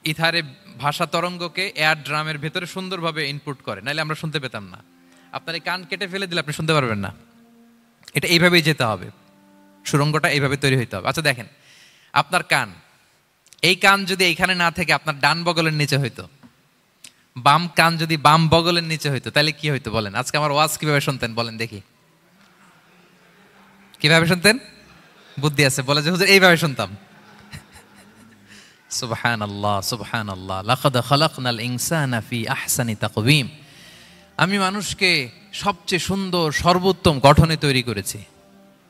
ইথারে ভাষা তরঙ্গকে এয়ার ড্রামের ভেতরে সুন্দরভাবে ইনপুট করে, নাহলে আমরা শুনতে পেতাম না। আপনার এই কান কেটে ফেলে দিলে আপনি শুনতে পারবেন না। এটা এইভাবেই যেতে হবে, সুরঙ্গটা এইভাবে তৈরি হইতে হবে। আচ্ছা দেখেন, আপনার কান, এই কান যদি এইখানে না থেকে আপনার ডান বগলের নিচে হইতো, বাম কান যদি বাম বগলের নিচে হইতো, তাহলে কি হইতো বলেন? আজকে আমার ওয়াজ কিভাবে শুনতেন বলেন দেখি? কিভাবে শুনতেন? বুদ্ধি আছে বলে যে হুজুর এইভাবে শুনতাম। সুবহানাল্লাহ, সুবহানাল্লাহ। লাকাদ খালাকনাল ইনসানা ফি আহসানি তাকওয়িম, আমি মানুষকে সবচেয়ে সুন্দর সর্বোত্তম গঠনে তৈরি করেছি।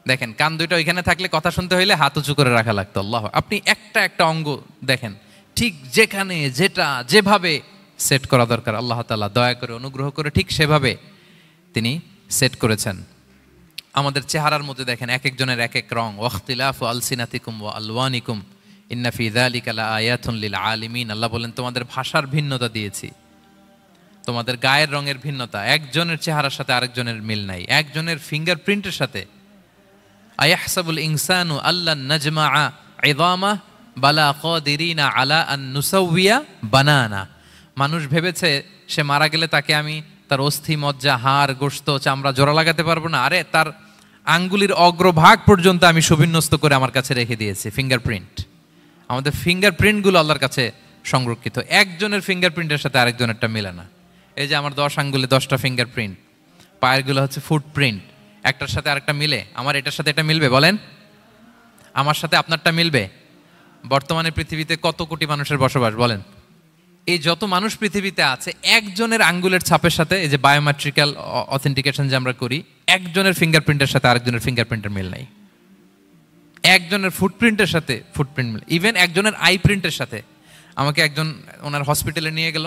দেখেন, কান দুইটা ওইখানে থাকলে কথা শুনতে হইলে হাত উঁচু করে রাখা লাগতো। আল্লাহ, আপনি একটা একটা অঙ্গ দেখেন, ঠিক যেখানে যেটা যেভাবে সেট করা দরকার, আল্লাহ তাআলা দয়া করে অনুগ্রহ করে ঠিক সেভাবে তিনি সেট করেছেন। আমাদের চেহারার মধ্যে দেখেন এক একজনের এক এক রং। ওয়াখতিলাফু আলসিনাতিকুম ওয়া আলওয়ানিকুম ইন্না ফি যালিকা লাআয়াতুন লিল আলিমিন। আল্লাহ বলেন, তোমাদের ভাষার ভিন্নতা দিয়েছি, তোমাদের গায়ের রঙের ভিন্নতা, একজনের চেহারার সাথে আরেকজনের মিল নাই, একজনের ফিঙ্গারপ্রিন্টের সাথে। আয়াহসাবুল ইনসানু আল্লান নাজমাআ ইযামা বালা কাদিরিনা আলা আন নুসাউইয়া বানানা। মানুষ ভেবেছে সে মারা গেলে তাকে আমি তার অস্থি, মজ্জা, হাড়, গোশত, চামড়া জোড়া লাগাতে পারবো না। আরে তার আঙ্গুলির অগ্রভাগ পর্যন্ত আমি সুবিন্যস্ত করে আমার কাছে রেখে দিয়েছি ফিঙ্গারপ্রিন্ট। আমাদের ফিঙ্গারপ্রিন্টগুলো আল্লাহর কাছে সংরক্ষিত। একজনের ফিঙ্গারপ্রিন্টের সাথে আরেকজনেরটা মেলে না। এই যে আমার 10 আঙ্গুলে 10টা ফিঙ্গারপ্রিন্ট, পায়েরগুলো হচ্ছে ফুটপ্রিন্ট, একটার সাথে আরেকটা মিলে? আমার এটার সাথে এটা মিলবে বলেন? আমার সাথে আপনারটা মিলবে? বর্তমানে পৃথিবীতে কত কোটি মানুষের বসবাস বলেন? এই যত মানুষ পৃথিবীতে আছে, একজনের আঙ্গুলের ছাপের সাথে, এই যে বায়োমেট্রিক্যাল অথেন্টিকেশন যে আমরা করি, একজনের ফিঙ্গারপ্রিন্টের সাথে আরেকজনের ফিঙ্গারপ্রিন্টের মিল নাই। একজনের ফুটপ্রিন্টের সাথে ফুটপ্রিন্ট মিল, ইভেন একজনের আই প্রিন্টের সাথে। আমাকে একজন ওনার হসপিটালে নিয়ে গেল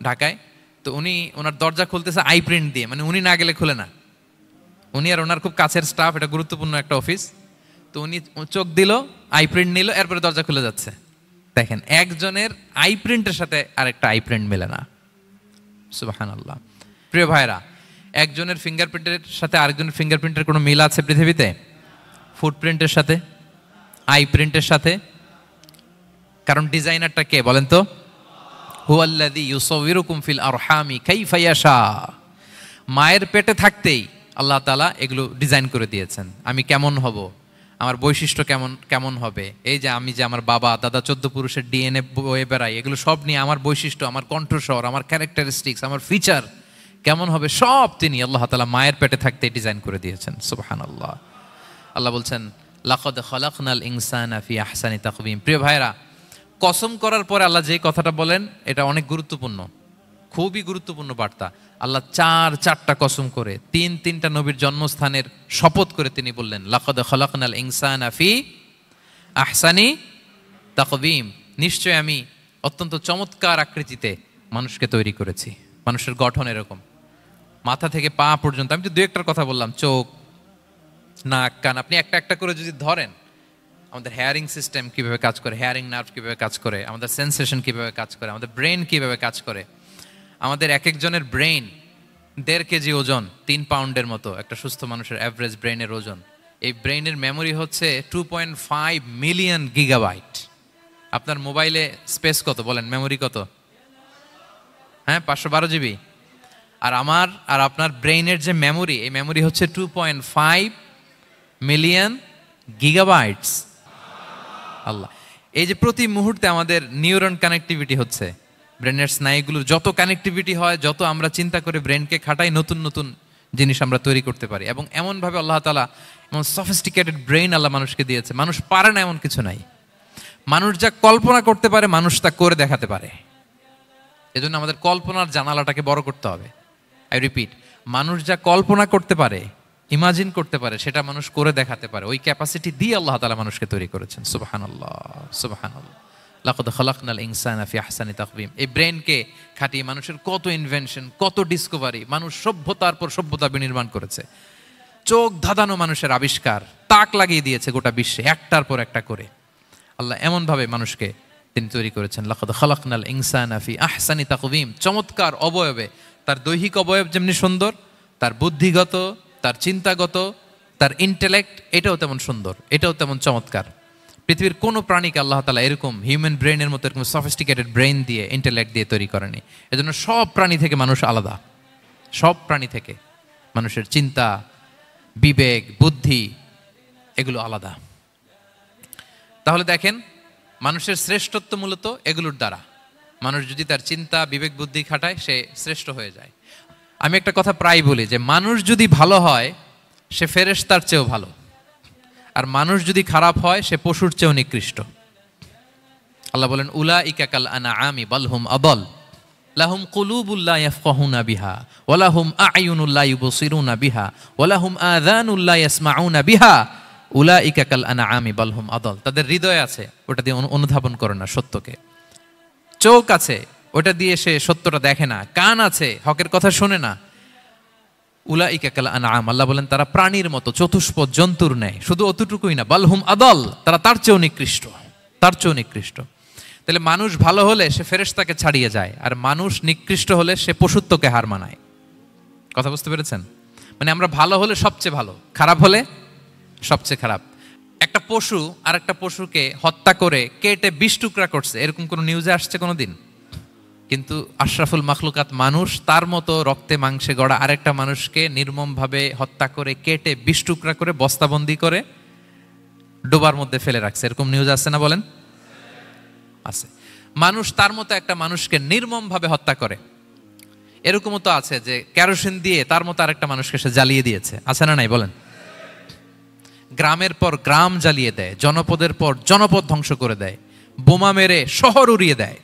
ঢাকায়, তো উনি ওনার দরজা খুলতেছে আই প্রিন্ট দিয়ে, মানে উনি না গেলে খুলে না। উনি আর ওনার খুব কাছের স্টাফ, এটা গুরুত্বপূর্ণ একটা অফিস, তো উনি চোখ দিল, আই প্রিন্ট নিল, এরপরে দরজা খুলে যাচ্ছে। দেখেন, একজনের আই প্রিন্টের সাথে আরেকটা আই প্রিন্ট মেলে না। সুবহানাল্লাহ। প্রিয় ভাইরা, একজনের ফিঙ্গারপ্রিন্টের সাথে আরেকজনের ফিঙ্গারপ্রিন্টের কোনো মিল আছে পৃথিবীতে? ফুটপ্রিন্টের সাথে, আই প্রিন্টের সাথে? কারণ ডিজাইনারটা কে বলেন তো? হুয়াল্লাযী ইউসাউবিরুকুম ফিল আরহামি কাইফা ইয়াশা। মায়ের পেটে থাকতেই আল্লাহ তাআলা এগুলো ডিজাইন করে দিয়েছেন। আমি কেমন হব, আমার বৈশিষ্ট্য কেমন কেমন হবে, এই যে আমি যে আমার বাবা দাদা 14 পুরুষের ডিএনএ বয়ে বেড়াই, এগুলো সব নিয়ে আমার বৈশিষ্ট্য, আমার কণ্ঠস্বর, আমার ক্যারেক্টারিস্টিক্স, আমার ফিচার কেমন হবে, সব তিনি আল্লাহ তাআলা মায়ের পেটে থাকতেই ডিজাইন করে দিয়েছেন। সুবহানাল্লাহ। আল্লাহ বলছেন লাকাদ খালাকনাল ইনসানা ফি আহসানি তাকওয়িম। প্রিয় ভাইরা, কসম করার পরে আল্লাহ যে কথাটা বলেন, এটা অনেক গুরুত্বপূর্ণ, খুবই গুরুত্বপূর্ণ বার্তা। আল্লাহ চারটা কসম করে, তিনটা নবীর জন্মস্থানের শপথ করে তিনি বললেন লাকাদ খালাকনাল ইনসানা ফি আহসানি তাকওয়িম। নিশ্চয় আমি অত্যন্ত চমৎকার আকৃতিতে মানুষকে তৈরি করেছি। মানুষের গঠন এরকম, মাথা থেকে পা পর্যন্ত। আমি তো দু একটার কথা বললাম, চোখ, নাক, কান, আপনি একটা একটা করে যদি ধরেন, আমাদের হেয়ারিং সিস্টেম কিভাবে কাজ করে, হেয়ারিং নার্ভ কিভাবে কাজ করে, আমাদের সেন্সেশন কিভাবে কাজ করে, আমাদের ব্রেন কিভাবে কাজ করে। আমাদের এক একজনের ব্রেন 1.5 কেজি ওজন, 3 পাউন্ডের মতো একটা সুস্থ মানুষের অ্যাভারেজ ব্রেনের ওজন। এই ব্রেনের মেমোরি হচ্ছে 2.5 মিলিয়ন গিগাবাইট। আপনার মোবাইলে স্পেস কত বলেন, মেমোরি কত? হ্যাঁ, 512 জিবি। আর আমার আর আপনার ব্রেইনের যে মেমোরি, এই মেমোরি হচ্ছে 2.5 মিলিয়ন গিগাবাইটস। আল্লাহ, এই যে প্রতি মুহূর্তে আমাদের নিউরন কানেক্টিভিটি হচ্ছে, ব্রেনের স্নায়ুগুলোর যত কানেক্টিভিটি হয়, যত আমরা চিন্তা করে ব্রেনকে খাটাই, নতুন নতুন জিনিস আমরা তৈরি করতে পারি। এবং এমনভাবে আল্লাহ তাআলা এমন সফিস্টিকেটেড ব্রেইন আল্লাহ মানুষকে দিয়েছে, মানুষ পারে না এমন কিছু নাই। মানুষ যা কল্পনা করতে পারে, মানুষ তা করে দেখাতে পারে। এজন্য আমাদের কল্পনার জানালাটাকে বড় করতে হবে। আই রিপিট, মানুষ যা কল্পনা করতে পারে, ইমাজিন করতে পারে, সেটা মানুষ করে দেখাতে পারে। ওই ক্যাপাসিটি দিয়ে আল্লাহ তাআলা মানুষকে তৈরি করেছেন। সুবহানাল্লাহ, সুবহানাল্লাহ। লাকাদ খালাকনাল ইনসানা ফি আহসানি তাকওয়িম। এই ব্রেনকে খাটিয়ে মানুষের কত ইনভেনশন, কত ডিসকভারি, মানুষ সভ্যতার পর সভ্যতা বিনির্মাণ করেছে। চোখ ধাঁধানো মানুষের আবিষ্কার, তাক লাগিয়ে দিয়েছে গোটা বিশ্বে একটার পর একটা করে। আল্লাহ এমনভাবে মানুষকে তিনি তৈরি করেছেন। লাকাদ খালাকনাল ইনসানা ফি আহসানি তাকওয়িম। চমৎকার অবয়বে, তার দৈহিক অবয়ব যেমনি সুন্দর, তার বুদ্ধিগত, তার চিন্তাগত, তার ইন্টেলেক্ট, এটাও তেমন সুন্দর, এটাও তেমন চমৎকার। পৃথিবীর কোনো প্রাণীকে আল্লাহ তাআলা এরকম হিউম্যান ব্রেনের মতো এরকম সফিস্টিকেটেড ব্রেন দিয়ে, ইন্টেলেক্ট দিয়ে তৈরি করেনি। এজন্য সব প্রাণী থেকে মানুষ আলাদা। সব প্রাণী থেকে মানুষের চিন্তা, বিবেক, বুদ্ধি এগুলো আলাদা। তাহলে দেখেন, মানুষের শ্রেষ্ঠত্ব মূলত এগুলোর দ্বারা। মানুষ যদি তার চিন্তা, বিবেক, বুদ্ধি খাটায়, সে শ্রেষ্ঠ হয়ে যায়। আমি একটা কথা প্রায় বলি যে মানুষ যদি ভালো হয়, সে ফেরেশতার চেয়েও ভালো। আর মানুষ যদি খারাপ হয়, সে পশুর চেয়েও নিকৃষ্ট। আল্লাহ বলেন উলাইকা কাল আনআমি বাল হুম আদাল লাহুম কুলুবুল লা ইয়াফকাহুনা বিহা ওয়া লাহুম আ'য়ুনুল লা ইউবসিরুনা বিহা ওয়া লাহুম আযানুল লা ইয়াসমাউনা বিহা উলাইকা কাল আনআমি বাল হুম আদাল। তাদের হৃদয় আছে, ওটা দিয়ে অনুধাবন করে না সত্যকে। চোখ আছে, ওটা দিয়ে সে সত্যটা দেখে না। কান আছে, হকের কথা শোনে না। উলাইকা কাল আনআম, আল্লাহ বলেন তারা প্রাণীর মতো, চতুষ্পদ জন্তুর ন্যায়। শুধু অতটুকুই না, বালহুম আদাল, তারা তার চেয়েও নিকৃষ্ট, তার চেয়েও নিকৃষ্ট। তাহলে মানুষ ভালো হলে সে ফেরেশতাকে ছাড়িয়ে যায়, আর মানুষ নিকৃষ্ট হলে সে পশুত্বকে হার মানায়। কথা বুঝতে পেরেছেন? মানে আমরা ভালো হলে সবচেয়ে ভালো, খারাপ হলে সবচেয়ে খারাপ। একটা পশু আর একটা পশুকে হত্যা করে কেটে 20 টুকরা করছে, এরকম কোন নিউজে আসছে কোনোদিন? কিন্তু আশরাফুল মাখলুকাত মানুষ তার মতো রক্তে মাংসে গড়া আরেকটা মানুষকে নির্মমভাবে হত্যা করে কেটে 20 টুকরা করে বস্তাবন্দি করে ডোবার মধ্যে ফেলে রাখছে। এরকম নিউজ আছে না বলেন? আছে। মানুষ তার মতো একটা মানুষকে নির্মমভাবে হত্যা করে। এরকমও তো আছে যে কেরোসিন দিয়ে তার মতো আরেকটা মানুষকে সে জ্বালিয়ে দিয়েছে, আছে না নাই বলেন? গ্রামের পর গ্রাম জ্বালিয়ে দেয়, জনপদের পর জনপদ ধ্বংস করে দেয়, বোমা মেরে শহর উড়িয়ে দেয়।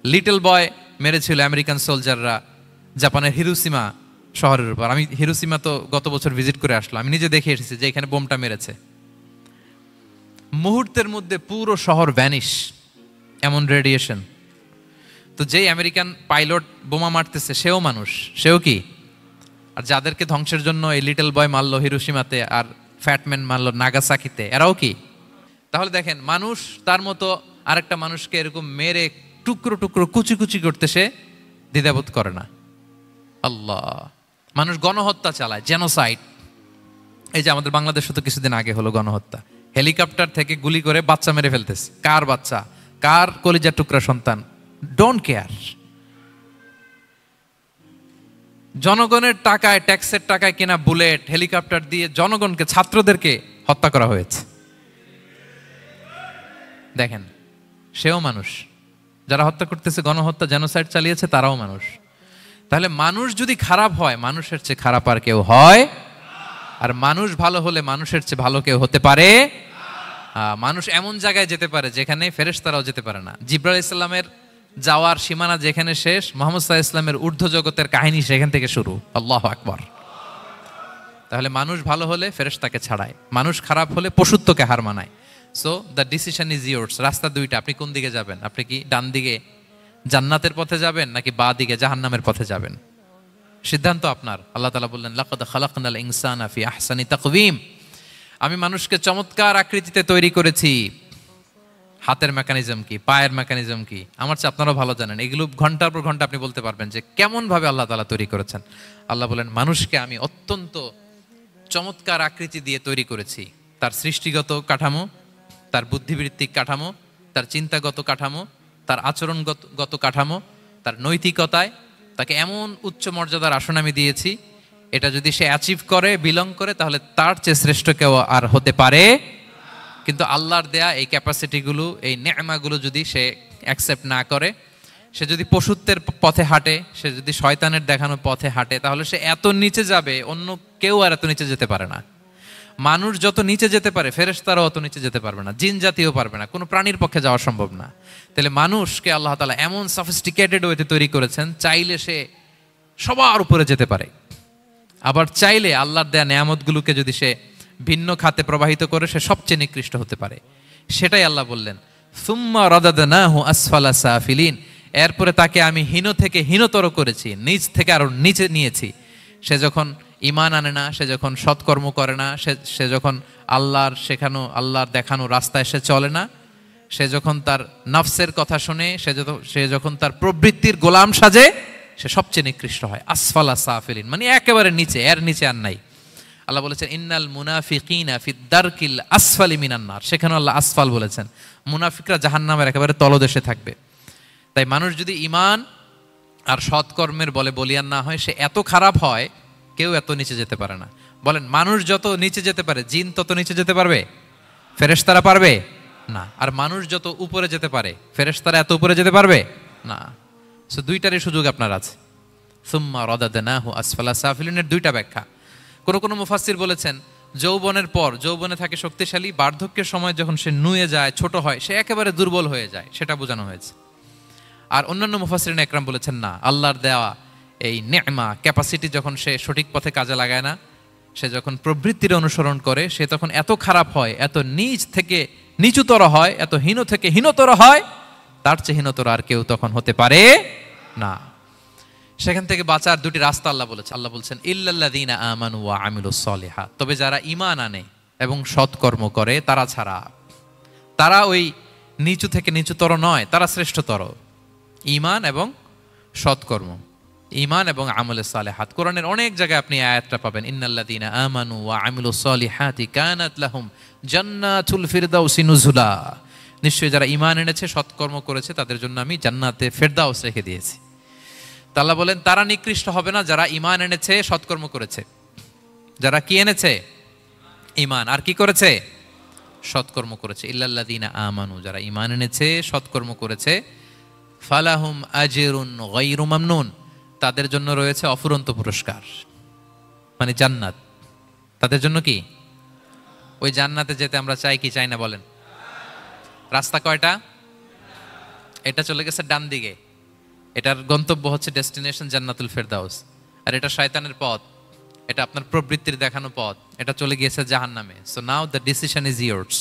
লিটল বয় মেরেছিল আমেরিকান সোলজাররা জাপানের হিরোশিমা শহরের উপর। আমি হিরোশিমা তো গত বছর ভিজিট করে আসলাম, আমি নিজে দেখে এসেছি যে এখানে বোমটা মেরেছে। মুহূর্তের মধ্যে পুরো শহর ভ্যানিশ, এমন রেডিয়েশন। তো যেই আমেরিকান পাইলট বোমা মারতেছে সেও মানুষ, সেও কি? আর যাদেরকে ধ্বংসের জন্য এই লিটল বয় মারলো হিরোশিমাতে আর ফ্যাটম্যান মারলো নাগাসাকিতে, এরাও কি? তাহলে দেখেন, মানুষ তার মতো আরেকটা মানুষকে এরকম মেরে টুকরো টুকরো কুচি কুচি করতে সে দ্বিধাবোধ করে না। আল্লাহ, মানুষ গণহত্যা চালায়, জেনোসাইড। এই যে আমাদের বাংলাদেশে তো কিছুদিন আগে হলো গণহত্যা, হেলিকপ্টার থেকে গুলি করে বাচ্চা মেরে ফেলতেছে। কার বাচ্চা, কার কলিজার টুকরা সন্তান, ডোন্ট কেয়ার। জনগণের টাকায়, ট্যাক্সের টাকায় কেনা বুলেট, হেলিকপ্টার দিয়ে জনগণকে, ছাত্রদেরকে হত্যা করা হয়েছে। দেখেন, সেও মানুষ। যারা হত্যা করতেছে, গণহত্যা, জেনোসাইড চালিয়েছে, তারাও মানুষ। তাহলে মানুষ যদি খারাপ হয়, মানুষের চেয়ে খারাপ আর কেউ হয়? আর মানুষ ভালো হলে মানুষের চেয়ে ভালো কেউ হতে পারে? মানুষ এমন জায়গায় যেতে পারে যেখানে ফেরেশতারাও যেতে পারে না। জিবরাইল ইসলামের যাওয়ার সীমানা যেখানে শেষ, মুহাম্মদ সাল্লাল্লাহু আলাইহি ওয়াসাল্লামের ঊর্ধ্ব জগতের কাহিনী সেখান থেকে শুরু। আল্লাহু আকবার। তাহলে মানুষ ভালো হলে ফেরেশতাকে ছাড়ায়, মানুষ খারাপ হলে পশুত্বকে হার মানায়। So the decision is yours. রাস্তা দুইটা, আপনি কোন দিকে যাবেন? আপনি কি ডান দিকে জান্নাতের পথে যাবেন নাকি বাঁ দিকে জাহান্নামের পথে যাবেন? সিদ্ধান্ত আপনার। আল্লাহ তাআলা বললেন, লাকাদ খালাকনাল ইনসানা ফি আহসানি তাকওয়িম। আমি মানুষকে চমৎকার আকৃতিতে তৈরি করেছি। হাতের মেকানিজম কি, পায়ের মেকানিজম কি, আমার চেয়ে আপনারাও ভালো জানেন। এগুলো ঘন্টার পর ঘন্টা আপনি বলতে পারবেন যে কেমন ভাবে আল্লাহ তাআলা তৈরি করেছেন। আল্লাহ বলেন, মানুষকে আমি অত্যন্ত চমৎকার আকৃতি দিয়ে তৈরি করেছি। তার সৃষ্টিগত কাঠামো, তার বুদ্ধিবৃত্তিক কাঠামো, তার চিন্তাগত কাঠামো, তার আচরণগত কাঠামো, তার নৈতিকতায় তাকে এমন উচ্চ মর্যাদার আসন আমি দিয়েছি, এটা যদি সে অ্যাচিভ করে, বিলং করে, তাহলে তার চেয়ে শ্রেষ্ঠ কেউ আর হতে পারে। কিন্তু আল্লাহর দেয়া এই ক্যাপাসিটিগুলো, এই নেয়ামাগুলো যদি সে অ্যাকসেপ্ট না করে, সে যদি পশুত্বের পথে হাঁটে, সে যদি শয়তানের দেখানো পথে হাঁটে, তাহলে সে এত নিচে যাবে, অন্য কেউ আর এত নিচে যেতে পারে না। মানুষ যত নিচে যেতে পারে, ফেরেশতারাও অত নিচে যেতে পারবে না, জিন জাতীয় পারবে না, কোনো প্রাণীর পক্ষে যাওয়া সম্ভব না। তাহলে মানুষকে আল্লাহ তাআলা এমন সফিস্টিকেটেড ওয়েতে তৈরি করেছেন, চাইলে সে সবার উপরে যেতে পারে। আবার চাইলে আল্লাহর দেয়া নেয়ামতগুলোকে যদি সে ভিন্ন খাতে প্রবাহিত করে, সে সবচেয়ে নিকৃষ্ট হতে পারে। সেটাই আল্লাহ বললেন, সুম্মা রাদাদনাহু আসফালা সাফিলিন। এরপরে তাকে আমি হীন থেকে হীনতর করেছি, নিচ থেকে আরো নিচে নিয়েছি। সে যখন ঈমান আনে না, সে যখন সৎকর্ম করে না, সে যখন আল্লাহর শেখানো, আল্লাহর দেখানো রাস্তায় সে চলে না, সে যখন তার নফসের কথা শুনে, সে যখন তার প্রবৃত্তির গোলাম সাজে, সে সবচেয়ে নিকৃষ্ট হয়। আসফালা সাফিলিন মানে একেবারে নিচে, এর নিচে আর নাই। আল্লাহ বলেছেন, ইন্নাল মুনাফিকিনা ফিদ দারকিল আসফালি মিনান নার। সেখানে আল্লাহ আসফাল বলেছেন। মুনাফিকরা জাহান্নামের একেবারে তলদেশে থাকবে। তাই মানুষ যদি ঈমান আর সৎকর্মের বলে বলিয়ান না হয়, সে এত খারাপ হয়, কেউ এত নিচে যেতে পারে না। বলেন, মানুষ যত নিচে যেতে পারে, জিন তত নিচে যেতে পারবে? ফেরেশতারা পারবে না। আর মানুষ যত উপরে যেতে পারে, ফেরেশতারা এত উপরে যেতে পারবে না। সো দুইটারই সুযোগ আপনার আছে। সুম্মা রাদাদনাহু আসফালা সাফিলিনের দুইটা ব্যাখ্যা। কোন কোন মুফাসসির বলেছেন, যৌবনের পর, যৌবনে থাকে শক্তিশালী, বার্ধক্যের সময় যখন সে নুয়ে যায়, ছোট হয়, সে একেবারে দুর্বল হয়ে যায়, সেটা বোঝানো হয়েছে। আর অন্যান্য মুফাসসিরিন একরাম বলেছেন, না, আল্লাহর দেওয়া এই নেয়মা, ক্যাপাসিটি যখন সে সঠিক পথে কাজে লাগায় না, সে যখন প্রবৃত্তির অনুসরণ করে, সে তখন এত খারাপ হয়, এত নিচ থেকে নিচুতর হয়, এত হীন থেকে হীনতর হয়, তার চেয়ে হীনতর আর কেউ তখন হতে পারে না। সেখান থেকে বাঁচার দুটি রাস্তা আল্লাহ বলেছেন। আল্লাহ বলছেন, ইল্লাল্লাযীনা আমানু ওয়া আমিলুস সলিহাত। তবে যারা ঈমান আনে এবং সৎকর্ম করে তারা ছাড়া। তারা ওই নিচু থেকে নিচুতর নয়, তারা শ্রেষ্ঠতর। ঈমান এবং সৎকর্ম, ঈমান এবং আমলে সালেহাত। কোরআনের অনেক জায়গায় আপনি আয়াতটা পাবেন, ইন্নাল্লাযীনা আমানু ওয়া আমিলুস সলিহাতি কানাত লাহুম জান্নাতুল ফিরদাউসি নুজুলা। নিশ্চয়ই যারা ঈমান এনেছে, সৎকর্ম করেছে, তাদের জন্য আমি জান্নাতে ফেরদাউস রেখে দিয়েছি। তো আল্লাহ বলেন তারা নিকৃষ্ট হবে না যারা ঈমান এনেছে, সৎকর্ম করেছে। যারা কি এনেছে? ঈমান। আর কি করেছে? সৎকর্ম করেছে। ইল্লাল্লাযীনা আমানু, যারা ঈমান এনেছে, সৎকর্ম করেছে, ফালাহুম আজরুন গায়রু মামনুন, তাদের জন্য রয়েছে অফুরন্ত পুরস্কার, মানে জান্নাত। তাদের জন্য কি? ওই জান্নাতে যেতে আমরা চাই কি চাই না বলেন? রাস্তা কয়টা? এটা চলে গেছে ডান দিকে, এটার গন্তব্য হচ্ছে ডেস্টিনেশন জান্নাতুল ফেরদাউস। আর এটা শয়তানের পথ, এটা আপনার প্রবৃত্তির দেখানো পথ, এটা চলে গিয়েছে জাহান্নামে। So now the decision is years.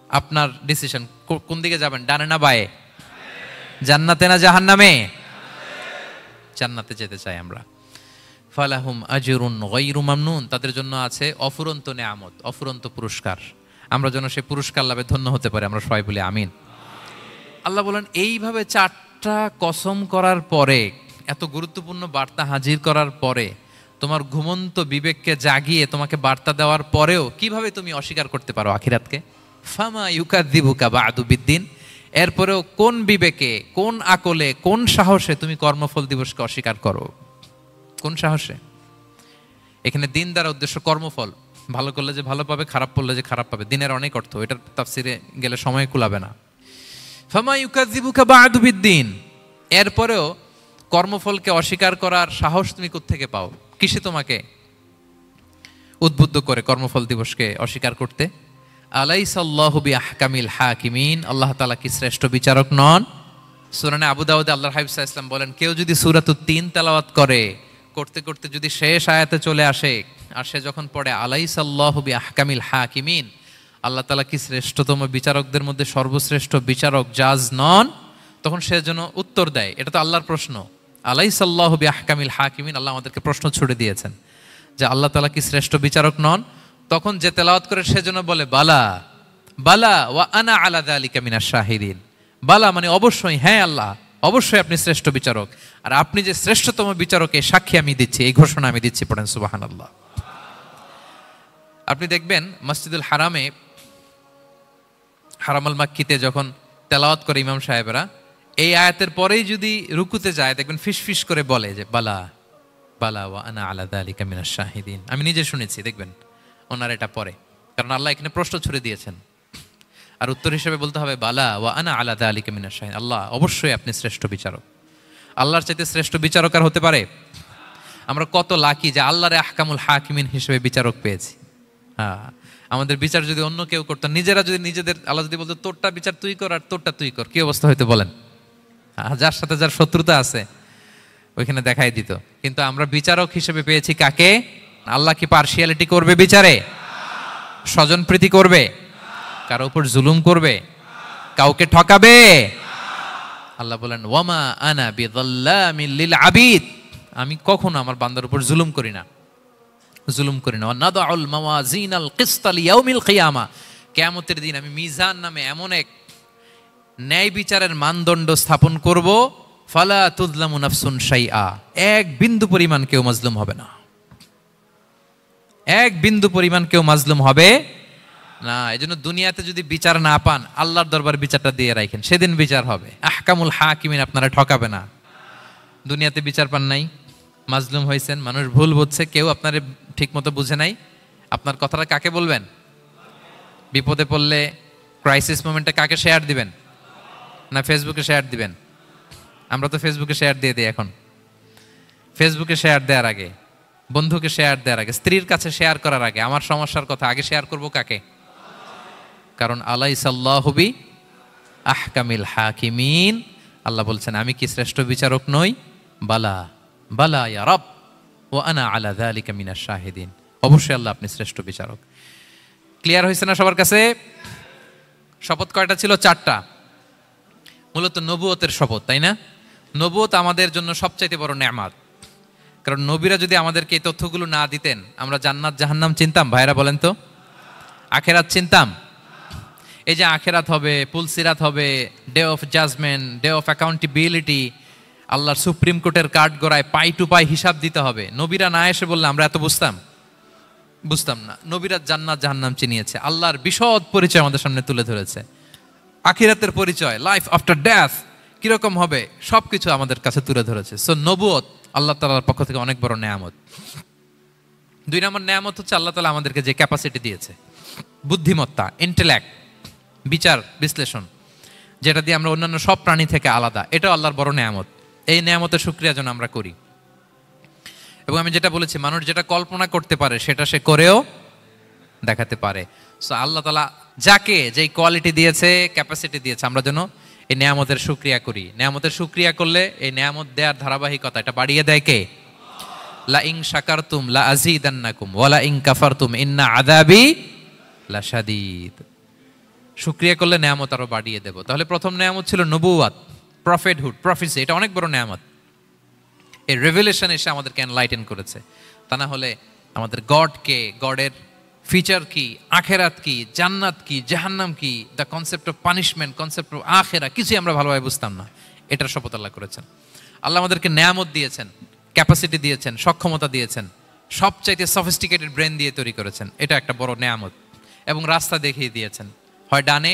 আপনার ডিসিশন, কোন দিকে যাবেন, ডানে না বায়ে? জান্নাতে না জাহান্নামে? জান্নাতে যেতে চাই আমরা। ফালাহুম আজরুন গায়রু মামনুন, তাদের জন্য আছে অফুরন্ত নেয়ামত, অফুরন্ত পুরস্কার। আমরা যেন সেই পুরস্কার লাভে ধন্য হতে পারি, আমরা সবাই বলি আমিন। আল্লাহ বলেন এইভাবে 4টা কসম করার পরে, এত গুরুত্বপূর্ণ বার্তা হাজির করার পরে, তোমার ঘুমন্ত বিবেককে জাগিয়ে তোমাকে বার্তা দেওয়ার পরেও কিভাবে তুমি অস্বীকার করতে পারো আখিরাতকে? ফামা ইউকাযযিবুকা বা'দু বিদ্দিন, এরপরেও কোন বিবেকে, কোন আকলে, কোন সাহসে তুমি কর্মফল দিবসকে অস্বীকার করো? কোন সাহসে? এখানে দিন দ্বারা উদ্দেশ্য কর্মফল। ভালো করলে যে ভালো পাবে, খারাপ করলে যে খারাপ পাবে। দিনের অনেক অর্থ, এটার তাফসিরে গেলে সময় কুলাবে না। ফামা ইউকাযযিবুকা বা'দু বিদ্দিন, এরপরেও কর্মফলকে অস্বীকার করার সাহস তুমি কোত্থেকে পাও? কিসে তোমাকে উদ্বুদ্ধ করে কর্মফল দিবসকে অস্বীকার করতে? আলাইসাল্লাহু বিআহকামিল হাকিমিন, আল্লাহ তাআলা কি শ্রেষ্ঠ বিচারক নন? সূরা আবু দাউদে আল্লাহর হাবিব সাল্লাল্লাহু আলাইহি ওয়াসাল্লাম বলেন, কেউ যদি সূরাতুত তিন তেলাওয়াত করে, করতে করতে যদি শেষ আয়াতে চলে আসে, আর সে যখন পড়ে আলাইসাল্লাহু বিআহকামিল হাকিমিন, আল্লাহ তাআলা কি শ্রেষ্ঠতম বিচারকদের মধ্যে সর্বশ্রেষ্ঠ বিচারক, জাজ নন? তখন সে যেন উত্তর দেয়, এটা তো আল্লাহর প্রশ্ন। আলাইসাল্লাহু বিআহকামিল হাকিমিন, আল্লাহ আমাদেরকে প্রশ্ন ছুড়ে দিয়েছেন যে আল্লাহ তাআলা কি শ্রেষ্ঠ বিচারক নন? তখন যে তেলাওয়াত করে সে যেন বলে বালা বালা ওয়া আনা আলা যালিকা মিনাশ শাহিদিন। বালা মানে অবশ্যই, হ্যাঁ আল্লাহ অবশ্যই আপনি শ্রেষ্ঠ বিচারক, আর আপনি যে শ্রেষ্ঠতম বিচারক এই সাক্ষী আমি দিচ্ছি, এই ঘোষণা আমি দিচ্ছি। পড়েন সুবহানাল্লাহ। আপনি দেখবেন মসজিদুল হারামে, হারামাল মাক্কিতে যখন তেলাওয়াত করে ইমাম সাহেবরা, এই আয়াতের পরেই যদি রুকুতে যায়, দেখবেন ফিসফিস করে বলে যে বালা বালা ওয়া আনা আলা যালিকা মিনাশ শাহিদিন। আমি নিজে শুনেছি, দেখবেন ওনার এটা পরে, কারণ আল্লাহ এখানে প্রশ্ন ছুড়ে দিয়েছেন। আর উত্তর হিসেবে বলতে হবে বালা ওয়া আনা আলা যালিকা মিনাশ শাহিদিন, আল্লাহ অবশ্যই আপনি শ্রেষ্ঠ বিচারক। আল্লাহর চাইতে শ্রেষ্ঠ বিচারক আর হতে পারে? আমরা কত লাকি যে আল্লাহর আহকামুল হাকিমিন হিসেবে বিচারক পেয়েছি। হ্যাঁ, আমাদের বিচার যদি অন্য কেউ করতো, নিজেরা যদি নিজেদের, আল্লাহ যদি বলতো তোরটা বিচার তুই কর আর তোরটা তুই কর, কি অবস্থা হইতো বলেন? যার সাথে যার শত্রুতা আছে ওইখানে দেখাই দিত। কিন্তু আমরা বিচারক হিসেবে পেয়েছি কাকে? আল্লাহ কি পার্সিয়ালিটি করবে বিচারে? স্বজন প্রীতি করবে? কারো উপর জুলুম করবে? কাউকে ঠকাবে? আল্লাহ বলেন ওয়ামা আনা বিযাল্লামিল লিল আবিদ, আমি কখনো আমার বান্দার উপর জুলুম করি না, জুলুম করি না। নাদাউল মাওয়াজিনাল কিসতা লিয়াউমিল কিয়ামা, কিয়ামতের দিন আমি মিজান নামে এমন এক ন্যায় বিচারের মানদণ্ড স্থাপন করব, ফালা তুযলামু নাফসুন শাইআ, এক বিন্দু পরিমাণ কেউ মাজলুম হবে না, এক বিন্দু পরিমাণ কেউ মাজলুম হবে না। এজন্য দুনিয়াতে যদি বিচার না পান, আল্লাহর দরবার বিচারটা দিয়ে রাখেন, সেদিন বিচার হবে। আহকামুল হাকিমিন আপনারা ঠকাবে না। দুনিয়াতে বিচার পান নাই, মাজলুম হয়েছেন, মানুষ ভুল বুঝছে, কেউ আপনার ঠিক মতো বুঝে নাই, আপনার কথাটা কাকে বলবেন? বিপদে পড়লে ক্রাইসিস মোমেন্টে কাকে শেয়ার দিবেন? না ফেসবুকে শেয়ার দিবেন? আমরা তো ফেসবুকে শেয়ার দিয়ে দিই এখন। ফেসবুকে শেয়ার দেওয়ার আগে, বন্ধুকে শেয়ার দেওয়ার আগে, স্ত্রীর কাছে শেয়ার করার আগে আমার সমস্যার কথা আগে শেয়ার করব কাকে? কারণ আলাইসাল্লাহু বি আহকামিল হাকিমিন, আল্লাহ বলছেন আমি কি শ্রেষ্ঠ বিচারক নই? বালা বালা ইয়া রব ওয়া আনা আলা যালিকা মিনাশ শাহিদিন, অবশ্যই আল্লাহ আপনি শ্রেষ্ঠ বিচারক। ক্লিয়ার হয়েছে না সবার কাছে? শপথ কয়টা ছিল? 4টা। মূলত নবুয়তের শপথ, তাই না? নবুয়ত আমাদের জন্য সবচাইতে বড় নেয়ামত। কারণ নবীরা যদি আমাদেরকে এই তথ্যগুলো না দিতেন, আমরা জান্নাত জাহান্নাম চিনতাম? ভাইরা বলেন তো, আখেরাত চিনতাম? এই যে আখেরাত হবে, পুলসিরাত হবে, day of judgment, day of accountability, আল্লাহর সুপ্রিম কোর্টের কাঠ গড়ায় পাই টু পাই হিসাব দিতে হবে, নবীরা না এসে বললে আমরা এত বুঝতাম না। নবীরা জান্নাত জাহান্নাম চিনিয়েছে, আল্লাহর বিশদ পরিচয় আমাদের সামনে তুলে ধরেছে। আখিরাতের পরিচয়, লাইফ আফটার ডেথ কিরকম হবে, সবকিছু আমাদের কাছে তুলে ধরেছে। সো নবুয়ত আল্লাহ তাআলার পক্ষ থেকে অনেক বড় নেয়ামত। 2 নম্বর নেয়ামত হচ্ছে আল্লাহ তাআলা আমাদেরকে যে ক্যাপাসিটি দিয়েছে, বুদ্ধিমত্তা, ইন্টেলেক্ট, বিচার বিশ্লেষণ, যেটা দিয়ে আমরা অন্যান্য সব প্রাণী থেকে আলাদা, এটাও আল্লাহর বড় নেয়ামত। এই নেয়ামতের শুকরিয়া যেন আমরা করি। এবং আমি যেটা বলেছি, মানুষ যেটা কল্পনা করতে পারে সেটা সে করেও দেখাতে পারে। সো আল্লাহ তাআলা যাকে যেই কোয়ালিটি দিয়েছে, ক্যাপাসিটি দিয়েছে, আমরা যেন এই নেয়ামতের শুকরিয়া করি। নেয়ামতের শুকরিয়া করলে এই নেয়ামত দেওয়ার ধারাবাহিকতা এটা বাড়িয়ে দেয় কে? লা ইন শাকারতুম লা আযীদান্নাকুম ওয়া লা ইন কাফারতুম ইন্না আযাবি লাশাদীদ। শুকরিয়া করলে নেয়ামত আরো বাড়িয়ে দেব। তাহলে প্রথম নেয়ামত ছিল নবুওয়াত, প্রফেটহুড, প্রফেসি। এটা অনেক বড় নেয়ামত। এই রেভেলেশন এসে আমাদেরকে এনলাইটেন করেছে। তা না হলে আমাদের গডকে, গডের ফিচার কি, আখেরাত কি, জান্নাত কি, জাহান্নাম কি, the concept of punishment, concept of আখেরা, কিছুই আমরা ভালোভাবে বুঝতাম না। এটার শপথ আল্লাহ করেছেন। আল্লাহ আমাদেরকে নেয়ামত দিয়েছেন, ক্যাপাসিটি দিয়েছেন, সক্ষমতা দিয়েছেন, সবচাইতে সফিস্টিকেটেড ব্রেন দিয়ে তৈরি করেছেন। এটা একটা বড় নেয়ামত। এবং রাস্তা দেখিয়ে দিয়েছেন, হয় ডানে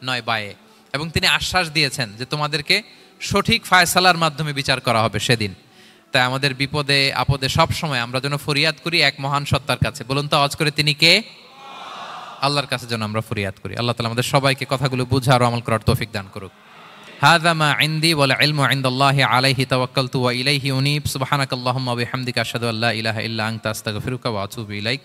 নয় বায়ে। এবং তিনি আশ্বাস দিয়েছেন যে তোমাদেরকে সঠিক ফায়সালার মাধ্যমে বিচার করা হবে সেদিন। তাই আমাদের বিপদে আপদে সব সময় আমরা যেন ফরিয়াদ করি এক মহান সত্তার কাছে। বলুন তো আওয়াজ করে, তিনি কে? আল্লাহর কাছে যেন আমরা ফরিয়াদ করি। আল্লাহ তাআলা আমাদের সবাইকে কথাগুলো বুঝার ও আমল করার তৌফিক দান করুক। হাযা মা ইনদি ওয়াল ইলমু ইনদাল্লাহি আলাইহি তাওয়াক্কালতু ওয়া ইলাইহি উনীব। সুবহানাকাল্লাহুম্মা ওয়া বিহামদিকা আশহাদু আল্লা ইলাহা ইল্লা আনতা আস্তাগফিরুকা ওয়া আতুবু ইলাইক।